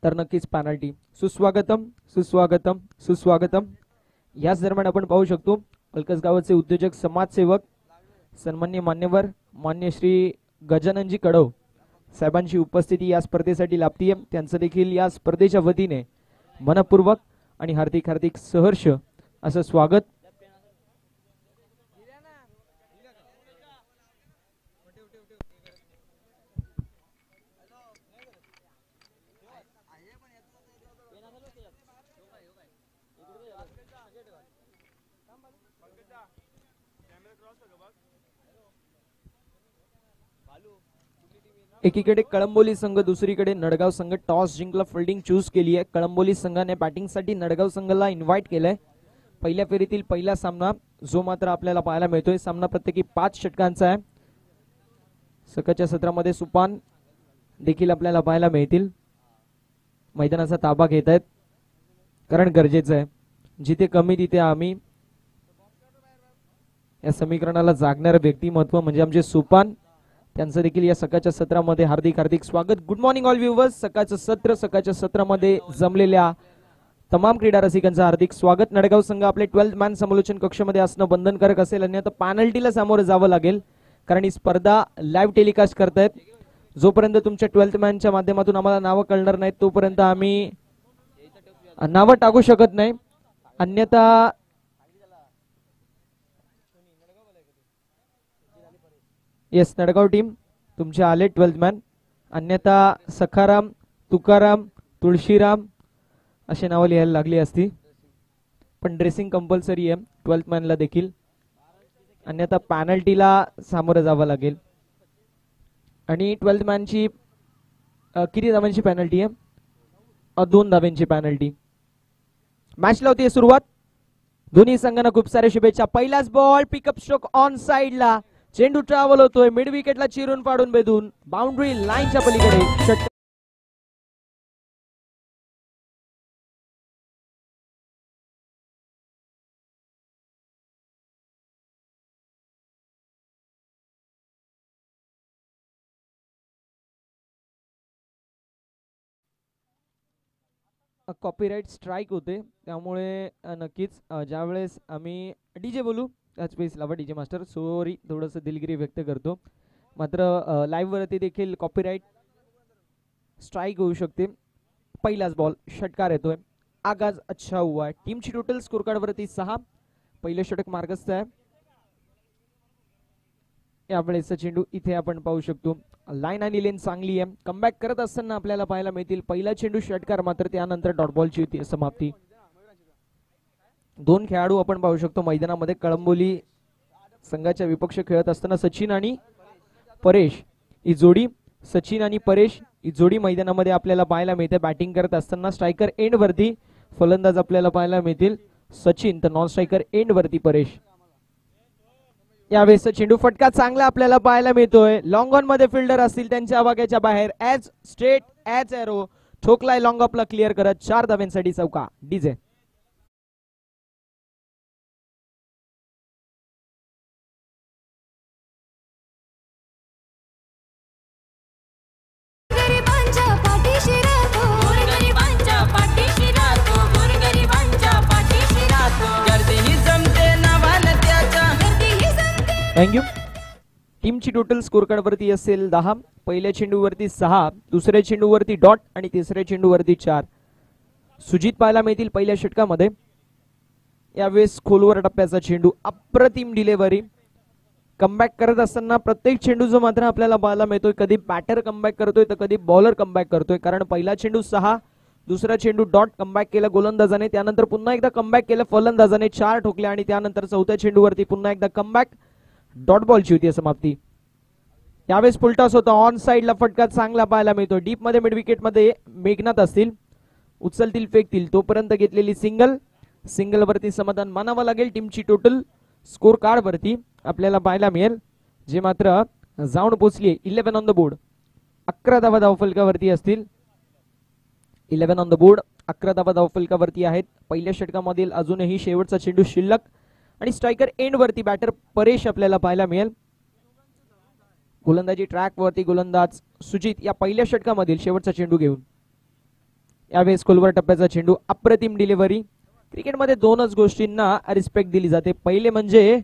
तर नक्कीच पेनल्टी. सुस्वागतम सुस्वागतम सुस्वागतम. याच दरम्यान आपण पाहू शकतो अलकस गावाचे उद्योजक समाजसेवक सन्मान्य मान्यवर मान्य श्री गजाननजी कडव साहेबांची उपस्थिती या स्पर्धेसाठी लाभतीये. त्यांचं देखील या स्पर्धेच्या वतीने मनपूर्वक आणि हार्दिक हार्दिक सहर्ष असं स्वागत. एकीकडे कळंबोली संघ, दुसरीकडे नडगाव संघ टॉस जिंकला, फिल्डिंग चूज केली आहे. कळंबोली संघाने बॅटिंगसाठी नडगाव संघाला इन्व्हाइट केलंय. पहिल्या फेरीतील पहिला सामना जो मात्र आपल्याला पाहायला मिळतोय. सामना प्रत्येकी 5 षटकांचा आहे. सकाळच्या सत्रामध्ये सुपान देखील आपल्याला पाहायला मिळतील. मैदानाचा ताबा घेत आहेत कारण गरजेचं आहे. जिथे कमी तिथे आम्ही. या समीकरणाला जागणारं व्यक्तिमत्व म्हणजे आमचे सुपान. त्यांचं देखील या सकाळच्या सत्रामध्ये हार्दिक हार्दिक स्वागत. Good morning all viewers. सकाळच्या सत्रामध्ये जमलेल्या तमाम क्रीडा रसिकांचं हार्दिक स्वागत. नडगाव संघ आपले 12th मॅन समालोचन कक्षामध्ये असणं बंधनकारक असेल, अन्यथा पॅनल्टीला सामोरं जावं लागेल कारण ही स्पर्धा लाईव्ह टेलिकास्ट करतायत. जोपर्यंत तुमच्या 12th मॅनच्या माध्यमातून आम्हाला नावं कळणार नाहीत तोपर्यंत आम्ही नावं टाकू शकत नाही. अन्यथा येस नडगाव टीम तुमचे आले 12th मॅन. अन्यथा सखाराम, तुकाराम, तुळशीराम असे नावं लिहायला लागली असती. पण ड्रेसिंग कंपल्सरी आहे 12th मॅनला देखील. अन्यथा पॅनल्टीला सामोरं जावं लागेल. आणि 12th मॅनची किती धावांची पॅनल्टी आहे? 2 धावांची पॅनल्टी. मॅचला होती सुरुवात. दोन्ही संघांना खूप साऱ्या शुभेच्छा. पहिलाच बॉल पिकअप स्ट्रोक ऑन साइडला. चेंडू ट्रॅव्हल होतोय मिड विकेटला चिरून पाडून बेधून बाउंड्री लाईनच्या पलीकडे. कॉपीराइट स्ट्राईक होते त्यामुळे नक्कीच ज्यावेळेस आम्ही डीजे बोलू त्याच वेळेस लावा डीजे मास्टर. सॉरी थोडंसं दिलगिरी व्यक्त करतो. मात्र लाईव्ह वरती देखील कॉपीराइट स्ट्राईक होऊ शकते. पहिलाच बॉल षटकार येतोय. आगाज अच्छा हुआ है. टीमची टोटल स्कोर कार्ड वरती 6. पहिलं षटक मार्गस्थ आहे. यावेळेस चेंडू इथे आपण पाहू शकतो. लाईन आणि लेन चांगली आहे. कमबॅक करत असताना आपल्याला पाहायला मिळतील. पहिला चेंडू षटकार मात्र त्यानंतर डॉट बॉलची होती समाप्ती. 2 खेळाडू आपण पाहू शकतो मैदानामध्ये. कळंबोली संघाच्या विपक्ष खेळत असताना सचिन आणि परेश ही जोडी. सचिन आणि परेश ही जोडी मैदानामध्ये आपल्याला पाहायला मिळते. बॅटिंग करत असताना स्ट्रायकर एंड वरती फलंदाज आपल्याला पाहायला मिळतील सचिन, तर नॉन स्ट्रायकर एंड वरती परेश. यावेळेस चेंडू फटका चांगला आपल्याला पाहायला मिळतोय. लॉंग ऑन मध्ये फिल्डर असतील त्यांच्या आवाक्याच्या बाहेर ॲज स्ट्रेट ॲज एरो ठोकलाय लॉंग ऑफला क्लिअर करत 4 धाव्यांसाठी चौका. DJ thank you. टीमची टोटल स्कोर कार्ड वरती असेल 10. पहिल्या चेंडूवरती 6, दुसऱ्या चेंडूवरती डॉट आणि तिसऱ्या चेंडूवरती 4. सुजित पाहायला मिळतील पहिल्या षटकामध्ये. यावेळेस खोलवर टप्प्याचा चेंडू. अप्रतिम डिलेव्हरी. कमबॅक करत असताना प्रत्येक चेंडू जो मात्र आपल्याला पाहायला मिळतोय कधी बॅटर कमबॅक करतोय तर कधी बॉलर कमबॅक करतोय. कारण पहिला चेंडू 6, दुसरा चेंडू डॉट कमबॅक केला गोलंदाजाने, त्यानंतर पुन्हा एकदा कमबॅक केलं फलंदाजाने 4 ठोकल्या आणि त्यानंतर चौथ्या चेंडूवरती पुन्हा एकदा कमबॅक डॉट बॉलची होती समाप्ती. यावेळेस फुलटॉस होता. ऑन साइडला फटका चांगला पाहायला मिळतो. डीप मध्ये मिड विकेट मध्ये मेघनाथ असतील. उचलतील फेकतील तोपर्यंत घेतलेली सिंगल वरती समाधान मानावं लागेल. टीमची टोटल स्कोर कार्ड वरती आपल्याला पाहायला मिळेल जे मात्र जाऊन पोहोचली 11 ऑन द बोर्ड. 11 धावा धावफलकावरती असतील. 11 ऑन द बोर्ड. 11 धावा धावफलकावरती आहेत. पहिल्या षटकामधील अजूनही शेवटचा चेंडू शिल्लक आणि स्ट्रायकर एंड वरती बॅटर परेश आपल्याला पाहायला मिळेल. गोलंदाजी ट्रॅक वरती गोलंदाज सुजित या पहिल्या षटकामधील शेवटचा चेंडू घेऊन. यावेळेस खोलवर टप्प्याचा चेंडू, अप्रतिम डिलिव्हरी. क्रिकेटमध्ये दोनच गोष्टींना रिस्पेक्ट दिली जाते, पहिले म्हणजे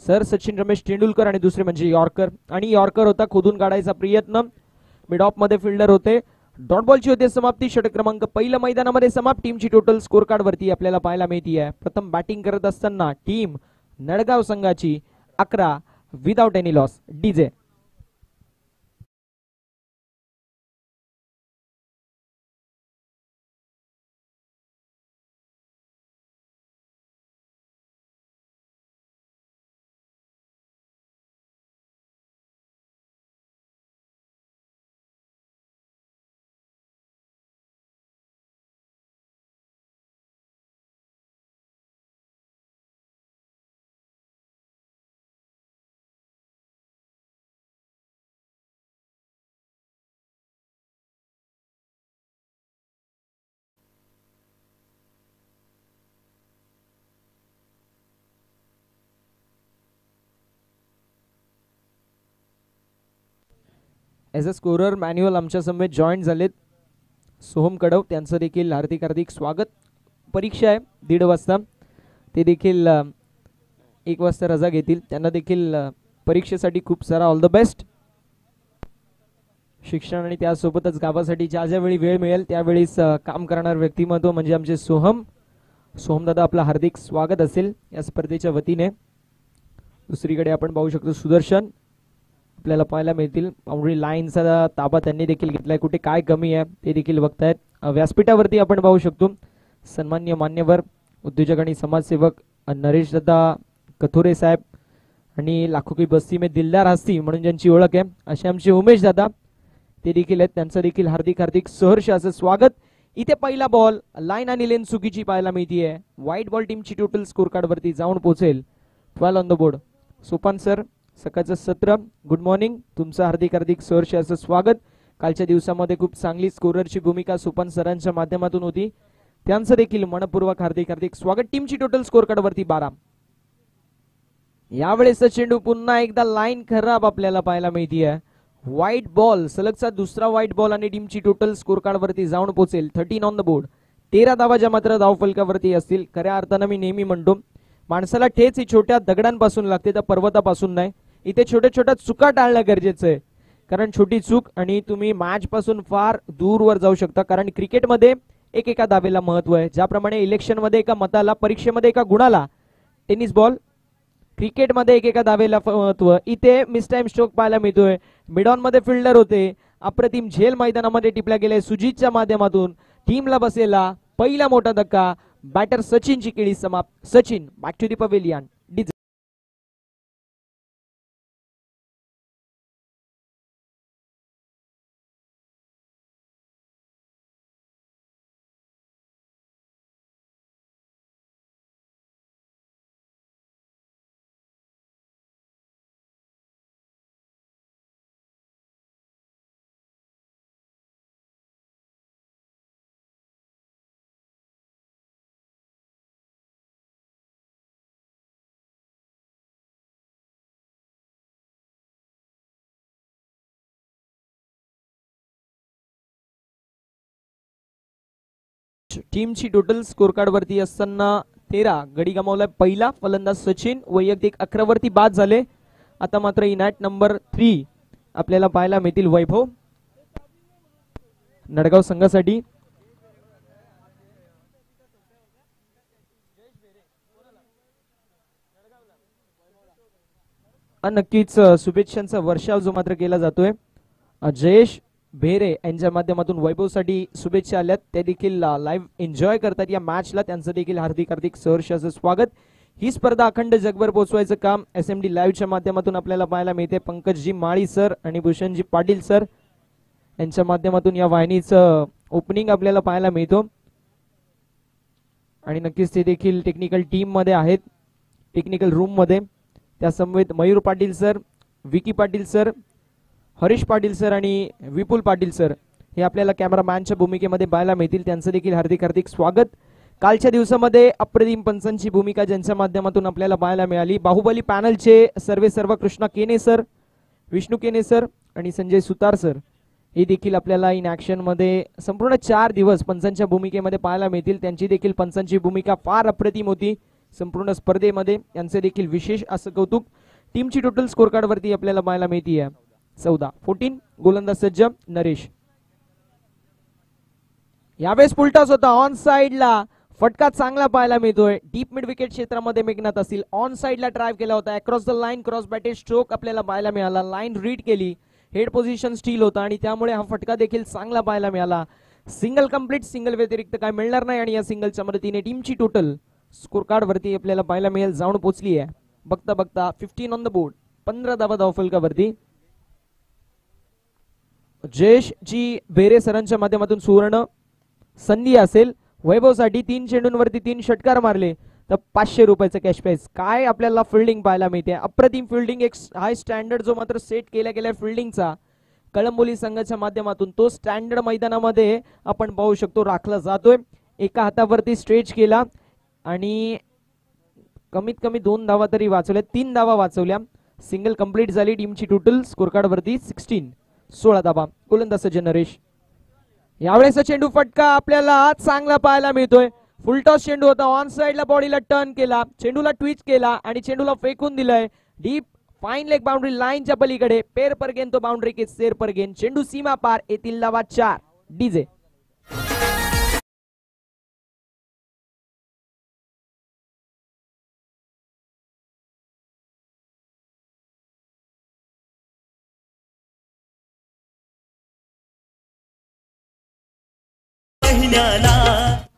सर सचिन रमेश तेंडुलकर आणि दुसरे म्हणजे यॉर्कर. आणि यॉर्कर होता खोदून काढायचा प्रयत्न, मिड ऑफ मध्ये फिल्डर होते. डॉट बॉलची होते समाप्ती. षटक क्रमांक पहिल्या मैदानामध्ये समाप्त. टीमची टोटल स्कोर कार्ड वरती आपल्याला पाहायला मिळते. प्रथम बॅटिंग करत असताना टीम नडगाव संघाची 11 without any loss. DJ as a scorer manual आमच्या समेत जॉईन झालेत सोहम कडव, त्यांचं देखील हार्दिक हार्दिक स्वागत. परीक्षा आहे 1:30 वाजता, ते देखील 1 वाजता रजा घेतील. त्यांना देखील परीक्षेसाठी खूप सारा ऑल द बेस्ट. शिक्षण आणि त्यासोबतच गावासाठी ज्या ज्यावेळी वेळ मिळेल त्यावेळीच काम करणार व्यक्तिमत्व म्हणजे आमचे सोहम दादा, आपलं हार्दिक स्वागत असेल या स्पर्धेच्या वतीने. दुसरीकडे आपण पाहू शकतो सुदर्शन आपल्याला पाहायला मिळतील. बाउंड्री लाईनचा ताबा त्यांनी देखील घेतलाय, कुठे काय कमी आहे ते देखील बघतायत. व्यासपीठावरती आपण पाहू शकतो सन्मान्य मान्यवर उद्योजक आणि समाजसेवक नरेश दादा कथोरे साहेब आणि लाखो की बस्ती में दिलदार हस्ती म्हणून ज्यांची ओळख आहे असे आमचे उमेश दादा, ते देखील आहेत. त्यांचं देखील हार्दिक हार्दिक सहर्ष असं स्वागत. इथे पहिला बॉल लाईन आणि लेन चुकीची पाहायला मिळतीये. व्हाईट बॉल टीमची टोटल स्कोर कार्ड वरती जाऊन पोहोचेल. 12 on the board. Sopan sir सकाळचं सत्र, गुड मॉर्निंग, तुमचं हार्दिक हार्दिक सहर्ष असं स्वागत. कालच्या दिवसामध्ये खूप चांगली स्कोररची भूमिका सोपान सरांच्या माध्यमातून होती, त्यांचं देखील मनपूर्वक हार्दिक हार्दिक स्वागत. टीमची टोटल स्कोर कार्ड वरती 12. यावेळेस चेंडू पुन्हा एकदा लाईन खराब आपल्याला पाहायला मिळतीये. व्हाईट बॉल, सलगचा दुसरा व्हाईट बॉल आणि टीमची टोटल स्कोर कार्ड वरती जाऊन पोहोचेल. 13 ऑन द बोर्ड. 13 धावाच्या मात्र धाव फलकावरती असतील. खऱ्या अर्थानं मी नेहमी म्हणतो माणसाला ठेच ही छोट्या दगडांपासून लागते तर पर्वतापासून नाही. इथे छोट्या छोट्या चुका टाळणं गरजेचं आहे, कारण छोटी चूक आणि तुम्ही मॅच पासून फार दूरवर जाऊ शकता. कारण क्रिकेटमध्ये एका दावेला महत्व आहे. ज्याप्रमाणे इलेक्शन मध्ये एका मताला, परीक्षेमध्ये एका गुणाला, टेनिस बॉल क्रिकेटमध्ये एका दावेला महत्व. इथे मिस टाइम स्ट्रोक पाहायला मिळतोय. मिडॉन मध्ये फिल्डर होते. अप्रतिम झेल मैदानामध्ये टिपल्या गेले सुजितच्या माध्यमातून. टीमला बसलेला पहिला मोठा धक्का. बॅटर सचिनची केळी समाप्त. Sachin back to the pavilion. टीमची टोटल स्कोर कार्ड वरती असताना 13 गडी गमावला पहिला फलंदाज सचिन. वैयक्तिक 11 वरती बाद झाले. आता मात्र इनॅट नंबर 3 आपल्याला पाहायला मिळतील. वैभव नडगाव संघासाठी. नक्कीच शुभेच्छांचा वर्षाव जो मात्र केला जातोय. जयेश भेरे यांच्या माध्यमातून वैभवसाठी शुभेच्छा आल्यात. ते देखील लाईव्ह एन्जॉय करतात या मॅचला, त्यांचं देखील हार्दिक हार्दिक सहर्ष असं स्वागत. ही स्पर्धा अखंड जगभर पोहोचवायचं काम SMD लाईव्हच्या माध्यमातून आपल्याला पाहायला मिळते. पंकजजी माळी सर आणि भूषणजी पाटील सर यांच्या माध्यमातून या वाहिनीचं ओपनिंग आपल्याला पाहायला मिळतो. आणि नक्कीच ते देखील टेक्निकल टीम मध्ये आहेत, टेक्निकल रूम मध्ये. त्या समवेत Mayur Patil sir, Vicky Patil sir, Harish Patil sir आणि विपुल पाटील सर हे आपल्याला कॅमेरामॅनच्या भूमिकेमध्ये पाहायला मिळतील. त्यांचं देखील हार्दिक हार्दिक स्वागत. कालच्या दिवसामध्ये अप्रतिम पंचांची भूमिका ज्यांच्या माध्यमातून आपल्याला पाहायला मिळाली. बाहुबली पॅनलचे सर्व कृष्णा केने सर, विष्णू केने सर आणि संजय सुतार सर हे देखील आपल्याला इन ऍक्शन मध्ये संपूर्ण 4 दिवस पंचांच्या भूमिकेमध्ये पाहायला मिळतील. त्यांची देखील पंचांची भूमिका फार अप्रतिम होती संपूर्ण स्पर्धेमध्ये. यांचे देखील विशेष असं कौतुक. टीमची टोटल स्कोर कार्ड वरती आपल्याला पाहायला मिळते 14-14. गोलंदाज सज्ज नरेश. यावेळेस फुलटॉस होता ऑन साइडला. फटका चांगला पाहायला मिळतोय. डीप मिड विकेट क्षेत्रामध्ये मेघनाथ असतील. ऑन साइडला ड्राइव्ह केला होता. Across the line cross batted stroke आपल्याला पाहायला मिळाला. लाईन रीड केली. हेड पोझिशन स्टील होता आणि त्यामुळे हा फटका देखील चांगला पाहायला मिळाला. Single complete. सिंगल व्यतिरिक्त काय मिळणार नाही आणि या सिंगलच्या मदतीने टीमची टोटल स्कोर कार्ड वरती आपल्याला पाहायला मिळेल जाऊन पोहोचली आहे. बघता बघता 15 ऑन द बोर्ड. 15 धावा धावफलकावरती. जयेश जी बेरे सरांच्या माध्यमातून सुवर्ण संधी असेल वैभवसाठी. 3 चेंडूंवरती 3 षटकार मारले तर 500 रुपयाचं कॅश प्राइज. काय आपल्याला फिल्डिंग पाहायला मिळते. अप्रतिम फिल्डिंग. एक हाय स्टँडर्ड जो मात्र सेट केल्या गेल्या फिल्डिंगचा कळंबोली संघाच्या माध्यमातून तो स्टँडर्ड मैदानामध्ये आपण पाहू शकतो राखला जातोय. एका हातावरती स्ट्रेच केला आणि कमीत कमी 2 धावा तरी वाचवल्या. 3 धावा वाचवल्या. सिंगल कंप्लीट झाली. टीमची टोटल स्कोर कार्ड वरती 16 धावा. गोलंदाज सज्ज नरेश. यावेळेस चेंडू फटका आपल्याला चांगला पाहायला मिळतोय. फुलटॉस चेंडू होता. ऑन साइडला बॉडीला टर्न केला. चेंडूला ट्विच केला आणि चेंडूला फेकून दिलाय. डीप फाईन लेग बाउंड्री लाईनच्या पलीकडे. पेर पर गेन तो बाउंड्री के सेर पर गेन. चेंडू सीमा पार. येथील धावा 4. डीजे.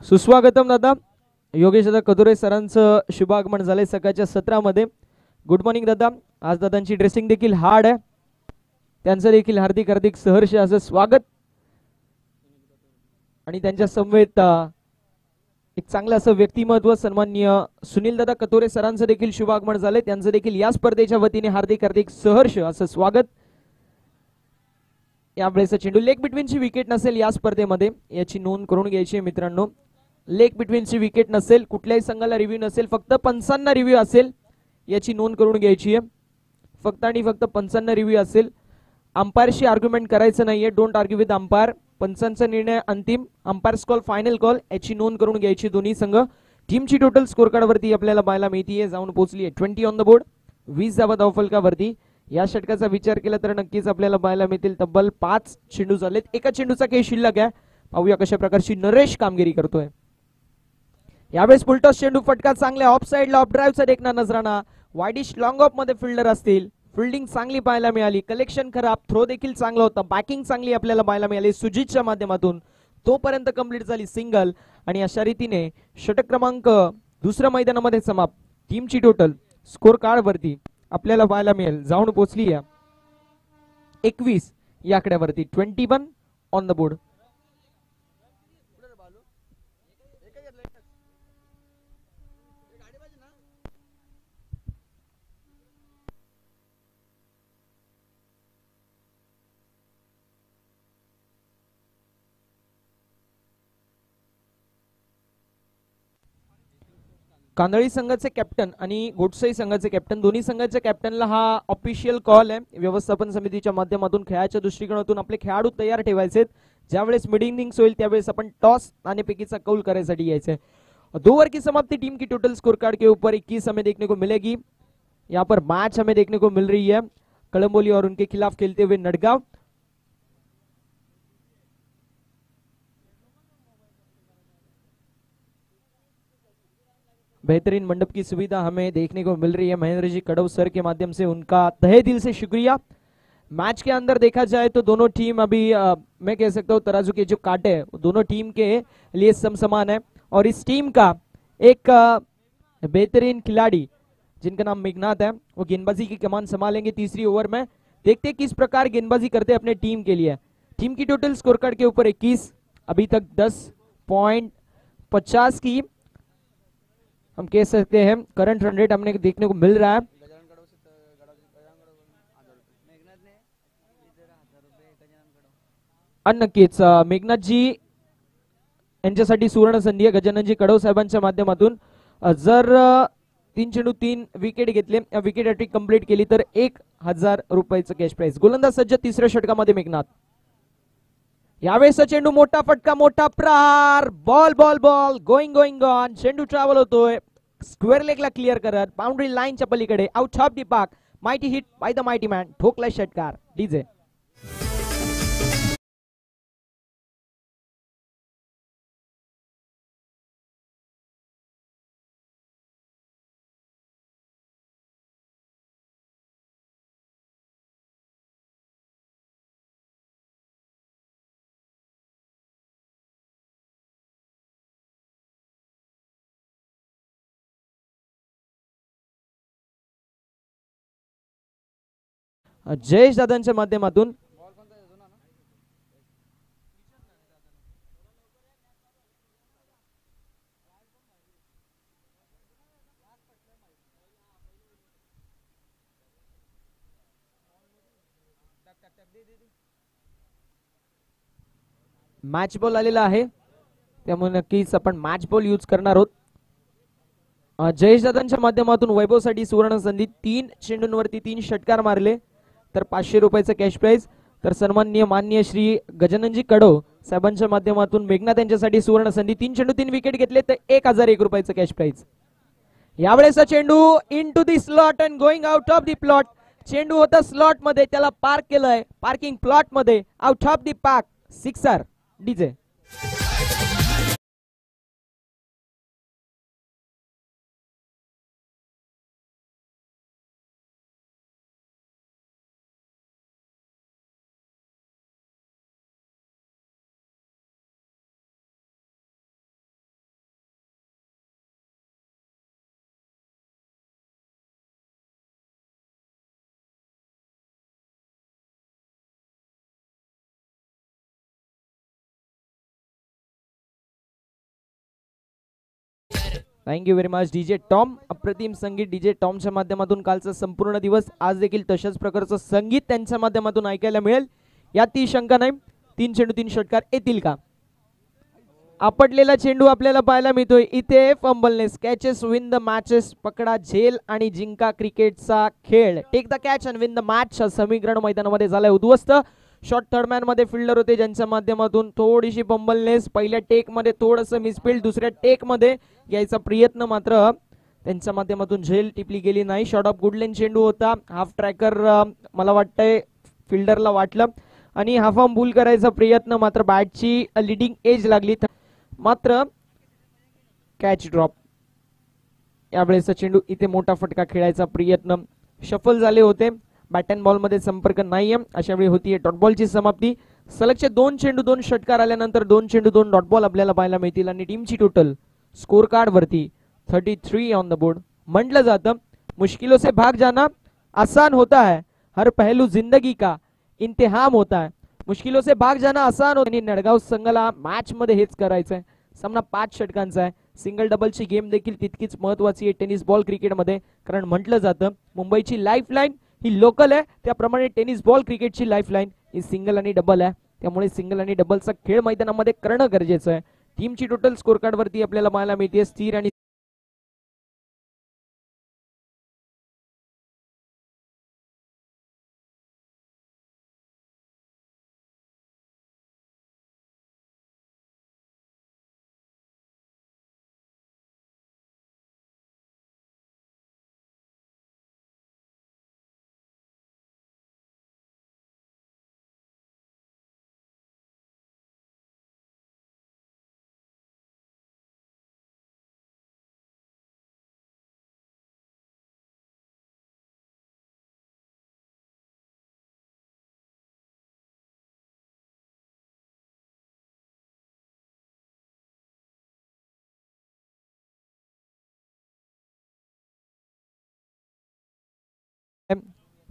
सुस्वागतम दादा. योगेश दादा कदुरे सरांचं शुभागमन झालंय सकाळच्या सत्रामध्ये. गुड मॉर्निंग दादा. आज दादांची ड्रेसिंग देखील हार्ड आहे. त्यांचं देखील हार्दिक हार्दिक सहर्ष असं स्वागत. आणि त्यांच्या समवेत एक चांगलं असं व्यक्तिमत्व सन्माननीय सुनील दादा कतोरे सरांचं देखील शुभागमन झालंय. त्यांचं देखील या स्पर्धेच्या वतीने हार्दिक हार्दिक सहर्ष असं स्वागत. यावेळेस चेंडू लेग बिटवीनची विकेट नसेल या स्पर्धेमध्ये याची नोंद करून घ्यायची आहे मित्रांनो. लेग बिटवीनची विकेट नसेल. कुठल्याही संघाला रिव्ह्यू नसेल. फक्त पंचांना रिव्ह्यू असेल याची नोंद करून घ्यायची आहे. फक्त आणि फक्त पंचांना रिव्ह्यू असेल. अंपायरशी आर्ग्युमेंट करायचं नाहीये. Don't argue with umpire. पंचांचा निर्णय अंतिम. अंपायर्स कॉल फायनल कॉल याची नोंद करून घ्यायची दोन्ही संघ. टीमची टोटल स्कोर कार्ड वरती आपल्याला पाहायला मिळतीये जाऊन पोहोचली आहे 20 ऑन द बोर्ड. 20 धावा धावफलकावरती. या षटकाचा विचार केला तर नक्कीच आपल्याला पाहायला मिळतील तब्बल 5 चेंडू झालेत. एका चेंडूचा काही शिल्लक आहे. पाहूया कशा प्रकारची नरेश कामगिरी करतोय. यावेळेस फुलटॉस चेंडू फटका चांगल्या ऑफ साइडला ऑफ ड्राईव्हचा देखना नजराना. वाईडिश लॉंग ऑफ मध्ये फिल्डर असतील. फिल्डिंग चांगली पाहायला मिळाली. कलेक्शन खराब. थ्रो देखील चांगला होता. बॅकिंग चांगली आपल्याला पाहायला मिळाली सुजितच्या माध्यमातून. तोपर्यंत कंप्लीट झाली सिंगल आणि अशा रीतीने षटक क्रमांक दुसऱ्या मैदानामध्ये समाप्त. टीमची टोटल स्कोर कार्ड वरती आपल्याला पाहायला मिळेल जाऊन पोहोचली आहे 21 या आकड्यावरती. 21 ऑन द बोर्ड. कांदळी संघाचे कॅप्टन आणि गोडसाई संघाचे कॅप्टन दोन्ही संघाच्या कॅप्टनला हा ऑफिशियल कॉल आहे. व्यवस्थापन समितीच्या माध्यमातून खेळाच्या दृष्टिकोनातून आपले खेळाडू तयार ठेवायचे. ज्यावेळेस मिड इनिंग्स होईल त्यावेळेस आपण टॉस नाणेफेकीचा कौल करायसाठी यायचे. 2 ओवर की समाप्ति. टीम की टोटल स्कोर कार्ड के ऊपर 21 हमें देखने को मिलेगी. यहाँ पर मैच हमें देखने को मिल रही है कलंबोली और उनके खिलाफ खेलते हुए नडगांव. बेहतरीन मंडप की सुविधा हमें देखने को मिल रही है महेंद्र जी कड़व सर के माध्यम से. उनका तहे दिल से शुक्रिया. मैच के अंदर देखा जाए तो दोनों टीम अभी मैं कह सकता हूँ तराजू के जो कांटे हैं दोनों टीम के लिए समसमान है. और इस टीम का एक बेहतरीन खिलाड़ी जिनका नाम मेघनाथ है वो गेंदबाजी की कमान संभालेंगे तीसरी ओवर में. देखते किस प्रकार गेंदबाजी करते अपने टीम के लिए. टीम की टोटल स्कोर कार्ड के ऊपर 21. अभी तक 10.50 की हम कह सकते हैं करंट रन रेट हमने देखने को मिल रहा है. नक्कीच मेघनाथजी यांच्यासाठी सुवर्ण संधी आहे. गजाननजी कडव साहेबांच्या माध्यमातून जर 3 चेंडू 3 विकेट घेतले विकेट हॅट्रिक कंप्लीट केली तर 1000 रुपयाचं कॅश प्राइज. गोलंदाज सज्ज तिसऱ्या षटकामध्ये मेघनाथ. यावेळेस चेंडू मोठा फटका मोठा प्रहार ball ball ball going going on चेंडू ट्रॅव्हल होतोय स्क्वेअर लेगला क्लिअर करत बाउंड्री लाईनच्या पलीकडे out of the park mighty hit by the mighty man ठोकला षटकार डीजे जयेश दादांच्या माध्यमातून मॅच बॉल आलेला आहे त्यामुळे नक्कीच आपण मॅच बॉल यूज करणार आहोत. जयेश दादांच्या माध्यमातून वैभवसाठी सुवर्ण संधी 3 चेंडूंवरती 3 षटकार मारले तर 500 रुपयाचं कॅश प्राइज तर सन्माननीय माननीय श्री गजाननजी कडो साहेबांच्या माध्यमातून मेघनाथ यांच्यासाठी सुवर्ण संधी 3 चेंडू 3 विकेट घेतले तर 1001 रुपयाचं कॅश प्राइज. यावेळेसचा चेंडू into the slot and going out of the plot चेंडू होता स्लॉट मध्ये त्याला पार्क केलंय पार्किंग प्लॉट मध्ये out of the park sixer DJ thank you very much DJ Tom अप्रतिम संगीत डीजे टॉमच्या माध्यमातून कालचा संपूर्ण दिवस आज देखील तशाच प्रकारचं संगीत त्यांच्या माध्यमातून ऐकायला मिळेल यात ती शंका नाही. 3 चेंडू 3 षटकार येतील का आपटलेला चेंडू आपल्याला पाहायला मिळतोय इथे फंबलनेस कॅचेस विन द मॅचेस पकडा झेल आणि जिंका क्रिकेटचा खेळ take the catch and win the match समीकरण मैदानामध्ये झालाय उद्ध्वस्त. शॉर्ट थर्ड मॅन मध्ये फिल्डर होते ज्यांच्या माध्यमातून थोडीशी फंबलनेस पहिल्या टेक मध्ये थोडंसं मिसफिल्ड दुसऱ्या टेक मध्ये यायचा प्रयत्न मात्र त्यांच्या माध्यमातून झेल टिपली गेली नाही. शॉर्ट ऑफ गुडलेन चेंडू होता हाफ ट्रॅकर मला वाटतंय फिल्डरला वाटलं आणि हाफ आर्म बुल करायचा प्रयत्न मात्र बॅटची लिडिंग एज लागली मात्र कॅच ड्रॉप. यावेळेस चेंडू इथे मोठा फटका खेळायचा प्रयत्न शफल झाले होते बॅट अँड बॉल मध्ये संपर्क नाहीये अशा वेळी होतीये डॉट बॉलची समाप्ती. सलगचे 2 चेंडू 2 षटकार आल्यानंतर 2 चेंडू 2 डॉट बॉल आपल्याला पाहायला मिळतील आणि टीमची टोटल स्कोर कार्ड वरती 33 ऑन द बोर्ड. म्हटलं जातं मुश्किलों से भाग जाना आसान होता है हर पहलू जिंदगी का इंतहाम होता है. मुश्किलों से भाग जाना आसान होता आणि नडगाव संघाला मॅच मध्ये हेच करायचंय. सामना 5 षटकांचा आहे. सिंगल डबलची गेम देखील तितकीच महत्वाची आहे टेनिस बॉल क्रिकेटमध्ये कारण म्हटलं जातं मुंबईची लाईफलाईन ही लोकल आहे त्याप्रमाणे टेनिस बॉल क्रिकेटची लाईफलाईन ही सिंगल आणि डबल आहे त्यामुळे सिंगल आणि डबलचा खेळ मैदानामध्ये करणं गरजेचं आहे. टीमची टोटल स्कोर कार्ड वरती आपल्याला पाहायला मिळते स्थिर आणि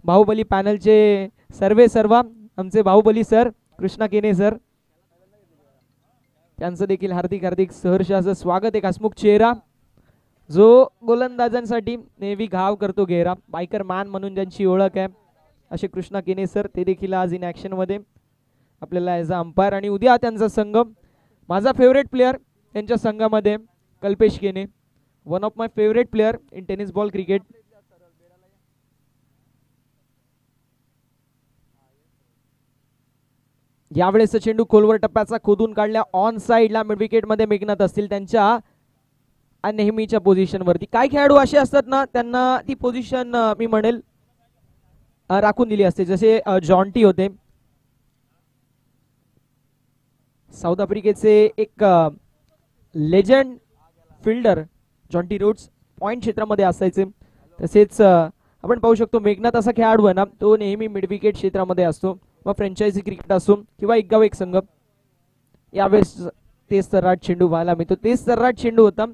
बाहुबली पॅनलचे सर्वे सर्वा आमचे बाहुबली सर कृष्णा केने सर त्यांचं देखील हार्दिक हार्दिक सहर्ष असं स्वागत आहे. हसमुख चेहरा जो गोलंदाजांसाठी नेहमी घाव करतो घेरा बायकर मॅन म्हणून ज्यांची ओळख आहे असे कृष्णा केने सर ते देखील आज इन ऍक्शन मध्ये आपल्याला ॲज अ अंपायर आणि उद्या त्यांचा संघ माझा फेवरेट प्लेयर त्यांच्या संघामध्ये कल्पेश केने one of my favourite player in tennis ball cricket. यावेळेस चेंडू खोलवर टप्प्याचा खोदून काढल्या ऑन साइडला मिड विकेट मध्ये मेघनाथ असतील त्यांच्या नेहमीच्या पोझिशन वरती. काही खेळाडू असे असतात ना त्यांना ती पोझिशन मी म्हणेल राखून दिली असते, जसे जॉन्टी होते साऊथ आफ्रिकेचे एक legend fielder. Jonty Rhodes point क्षेत्रामध्ये असायचे. तसेच आपण पाहू शकतो मेघनाथ असा खेळाडू आहे ना तो नेहमी मिड विकेट क्षेत्रामध्ये असतो, मग फ्रँचायझी क्रिकेट असो किंवा एक गाव एक संघ. यावेळेस तेच सर्राट चेंडू व्हायला मिळतो. तेच सर्राट चेंडू होता.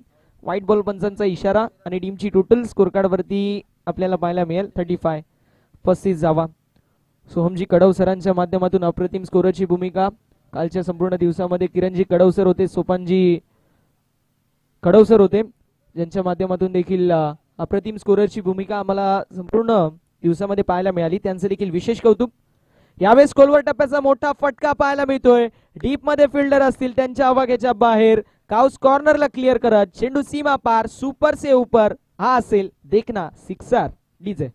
व्हाईट बॉल पंचांचा इशारा आणि टीमची टोटल स्कोर कार्ड वरती आपल्याला पाहायला मिळेल 35 35 जावा. सोहमजी कडव सरांच्या माध्यमातून अप्रतिम स्कोरची भूमिका कालच्या संपूर्ण दिवसामध्ये किरणजी कडवसर होते, सोपानजी कडवसर होते, ज्यांच्या माध्यमातून देखील अप्रतिम स्कोरची भूमिका आम्हाला संपूर्ण दिवसामध्ये पाहायला मिळाली. त्यांचं देखील विशेष कौतुक. यावेळेस खोलवर टप्प्याचा मोठा फटका पाहायला मिळतोय. डीप मध्ये फिल्डर असतील त्यांच्या आवाक्याच्या बाहेर. काउस कॉर्नरला क्लिअर करत चेंडू सीमा पार सुपर से ऊपर. हा असेल देखना sixer. DJ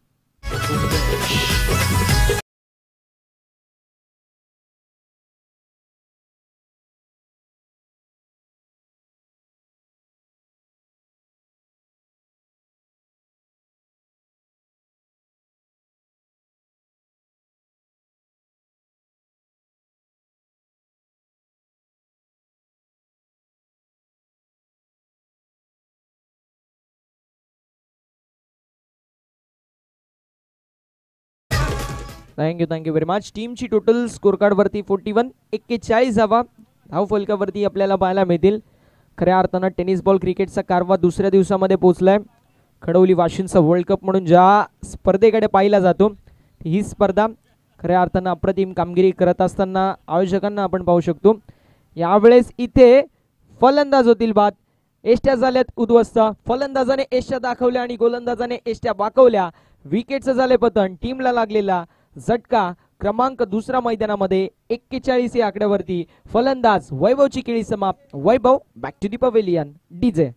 thank you very much. टीमची टोटल स्कोर कार्ड वरती 41 41 जावा धाव फलकावरती आपल्याला पाहायला मिळतील. खऱ्या अर्थानं टेनिस बॉल क्रिकेटचा कारवा दुसऱ्या दिवसामध्ये पोहोचलाय. खडवली वाशिंचा वर्ल्ड कप म्हणून ज्या स्पर्धेकडे पाहिला जातो ही स्पर्धा खऱ्या अर्थानं अप्रतिम कामगिरी करत असताना आयोजकांना आपण पाहू शकतो. यावेळेस इथे फलंदाज होतील बाद. एष्ट्या झाल्यात उद्ध्वस्त. फलंदाजाने एष्ट्या दाखवल्या आणि गोलंदाजाने एष्ट्या वाकवल्या. विकेटचं झाले पतन. टीमला लागलेला झटका क्रमांक दुसरा मैदानामध्ये 41 या आकड्यावरती. फलंदाज वैभवची केळी समाप्त. Vaibhav back to the pavilion. DJ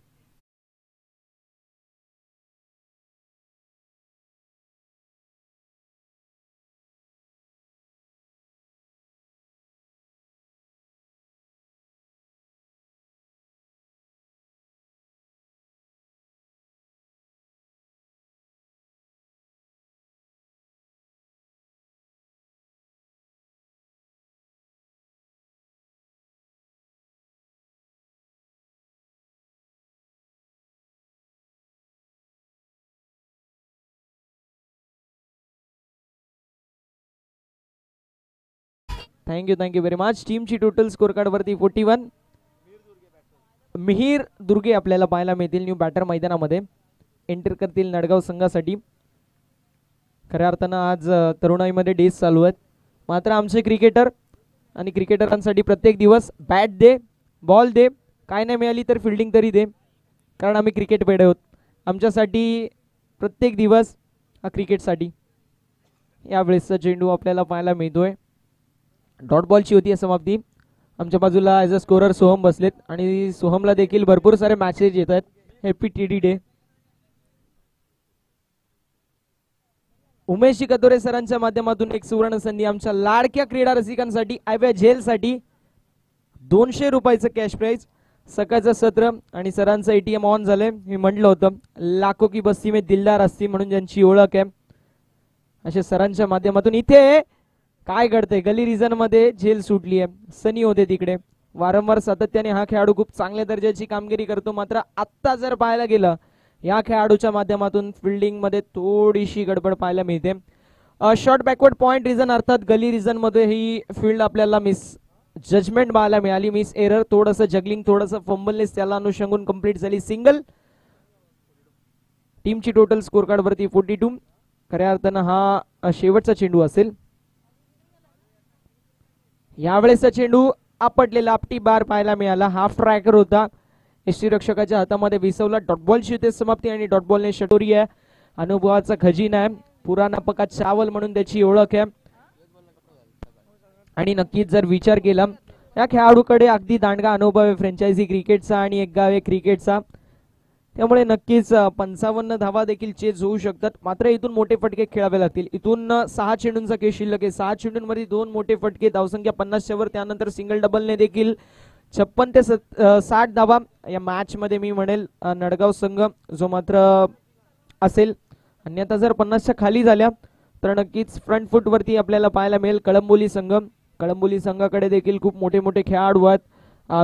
thank you very much. टीमची टोटल स्कोर कार्ड वरती 41. मिहीर दुर्गे आपल्याला पाहायला मिळतील. न्यू बॅटर मैदानामध्ये एंटर करतील नडगाव संघासाठी. खऱ्या अर्थानं आज तरुणाईमध्ये डेज चालू आहेत. मात्र आमचे क्रिकेटर आणि क्रिकेटरांसाठी प्रत्येक दिवस बॅट दे, बॉल दे, काय नाही मिळाली तर फिल्डिंग तरी दे, कारण आम्ही क्रिकेट पेढे आहोत. आमच्यासाठी प्रत्येक दिवस हा क्रिकेटसाठी. यावेळेसचा चेंडू आपल्याला पाहायला मिळतोय. डॉट बॉलची होती समाप्ती. आमच्या बाजूला ॲज अ स्कोरर सोहम बसलेत आणि सोहमला देखील भरपूर सारे मॅसेज येत आहेत. Happy TD day. Umeshji Katore सरांच्या माध्यमातून एक सुवर्ण संधी आमच्या लाडक्या क्रीडा रसिकांसाठी. आयव्या झेलसाठी 200 रुपयाचं कॅश प्राइज. सकाळचं सत्र आणि सरांचं ATM ऑन झालंय. मी म्हटलं होतं लाखो की बस्ती में दिलदार असती म्हणून ज्यांची ओळख आहे अशा सरांच्या माध्यमातून. इथे काय घडतंय गली रिजन मध्ये झेल सुटली आहे. सनी होते तिकडे. वारंवार सातत्याने हा खेळाडू खूप चांगल्या दर्जाची कामगिरी करतो. मात्र आत्ता जर पाहायला गेलं या खेळाडूच्या माध्यमातून फिल्डिंग मध्ये थोडीशी गडबड पाहायला मिळते. शॉर्ट बॅकवर्ड पॉइंट रिजन अर्थात गली रिजन मध्ये ही फील्ड आपल्याला मिस जजमेंट पाहायला मिळाली. मिस एरर, थोडंसं जगलिंग, थोडंसं फंबलनेस त्याला अनुषंगून कंप्लीट झाली सिंगल. टीमची टोटल स्कोर कार्ड वरती 42. खऱ्या अर्थानं हा शेवटचा चेंडू असेल. यावेळेसचा चेंडू आपटलेला आपटी बार पाहायला मिळाला. हाफ ट्रॅकर होता. यष्टीरक्षकाच्या हातामध्ये विसवला. डॉट बॉलची होते समाप्ती आणि डॉट बॉलने षटोरी आहे. अनुभवाचा खजिना आहे. पुराणा पका चावल म्हणून त्याची ओळख आहे. आणि नक्कीच जर विचार केला या खेळाडूकडे अगदी दांडगा अनुभव आहे फ्रँचायझी क्रिकेटचा आणि एक गाव क्रिकेटचा. त्यामुळे नक्कीच 55 धावा देखील चेज होऊ शकतात. मात्र इथून मोठे फटके खेळावे लागतील. इथून 6 चेंडूंचा खेळ शिल्लक आहे. 6 चेंडूंमध्ये 2 मोठे फटके, धावसंख्या 50च्या वर. त्यानंतर सिंगल डबलने देखील 56 ते 60 धावा या मॅच मध्ये मी म्हणेल नडगाव संघ जो मात्र असेल. अन्यथा जर 50च्या खाली झाल्या तर नक्कीच फ्रंट फुट वरती आपल्याला पाहायला मिळेल कळंबोली संघ. कळंबोली संघाकडे देखील खूप मोठे मोठे खेळाडू आहेत.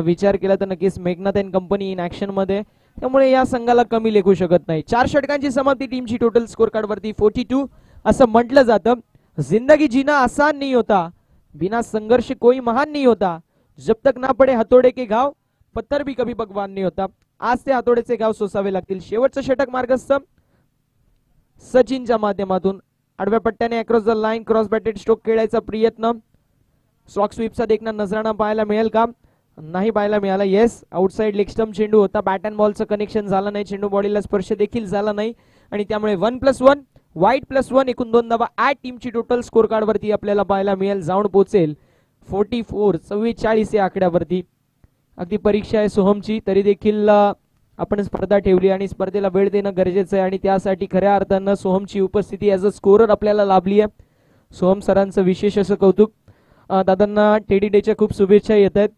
विचार केला तर नक्कीच Meghnath and company in action मध्ये, त्यामुळे या संघाला कमी लेखू शकत नाही. 4 षटकांची समाप्ती टीमची टोटल स्कोर कार्ड वरती 42. असं म्हटलं जातं जिंदगी जीना आसान नहीं होता, बिना संघर्ष कोई महान नहीं होता, जब तक ना पडे हतोडे के घाव पत्थर भी कभी भगवान नहीं होता. आज ते हतोडेचे घाव सोसावे लागतील. शेवटचं षटक मार्गस्थ सचिनच्या माध्यमातून आडव्या पट्ट्याने across the line cross batted stroke खेळायचा प्रयत्न. स्टॉक स्वीपचा देखना नजराणा पाहायला मिळेल का? नाही पाहायला मिळाला. येस, आउटसाइड लेग स्टंप चेंडू होता. बॅट अँड बॉलचं कनेक्शन झालं नाही. चेंडू बॉडीला स्पर्श देखील झाला नाही आणि त्यामुळे 1+1 वाईट +1 एकूण 2 धावा ऍट टीमची टोटल स्कोर कार्ड वरती आपल्याला पाहायला मिळेल. जाऊन पोहोचेल 44 या आकड्यावरती. अगदी परीक्षा आहे सोहमची, तरी देखील आपण स्पर्धा ठेवली आणि स्पर्धेला वेळ देणं गरजेचं आहे आणि त्यासाठी खऱ्या अर्थानं सोहमची उपस्थिती ॲज अ स्कोरर आपल्याला लाभली आहे. सोहम सरांचं विशेष असं कौतुक. दादांना टेडी डेच्या खूप शुभेच्छा येत आहेत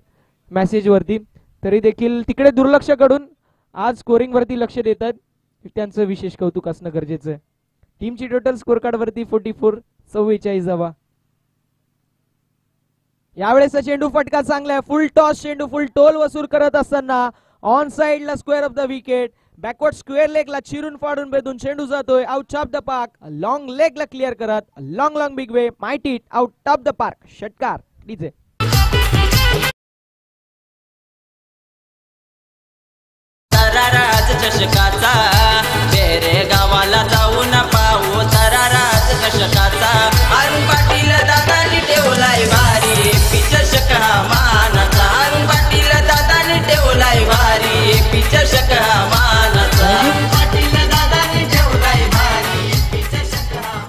मेसेज वरती, तरी देखील तिकडे दुर्लक्ष करून आज स्कोरिंग वरती लक्ष देत आहेत. त्यांचं विशेष कौतुक असणं गरजेचं आहे. टीमची टोटल स्कोर कार्ड वरती 44 धावा. यावेळेस चेंडू फटका चांगला आहे. फुल टॉस चेंडू फुल टोल वसूल करत असताना ऑन साइडला square off the wicket, backward square लेगला चिरून फाडून बेदून चेंडू जातोय out of the park. Long लेगला क्लिअर करत long big way might it out of the park. षटकार डीजे. राज चषकाचा बेरे गावाला जाऊन पाहू. राज चषकाचा अरुण पाटील दादानी ठेवलाय भारी पिचषक हा मानाचा. अरुण पाटील दादानी ठेवलाय भारी पिचषक हा मानाचा. अरुण पाटील दादानी ठेवलाय भारी पिचषक हा.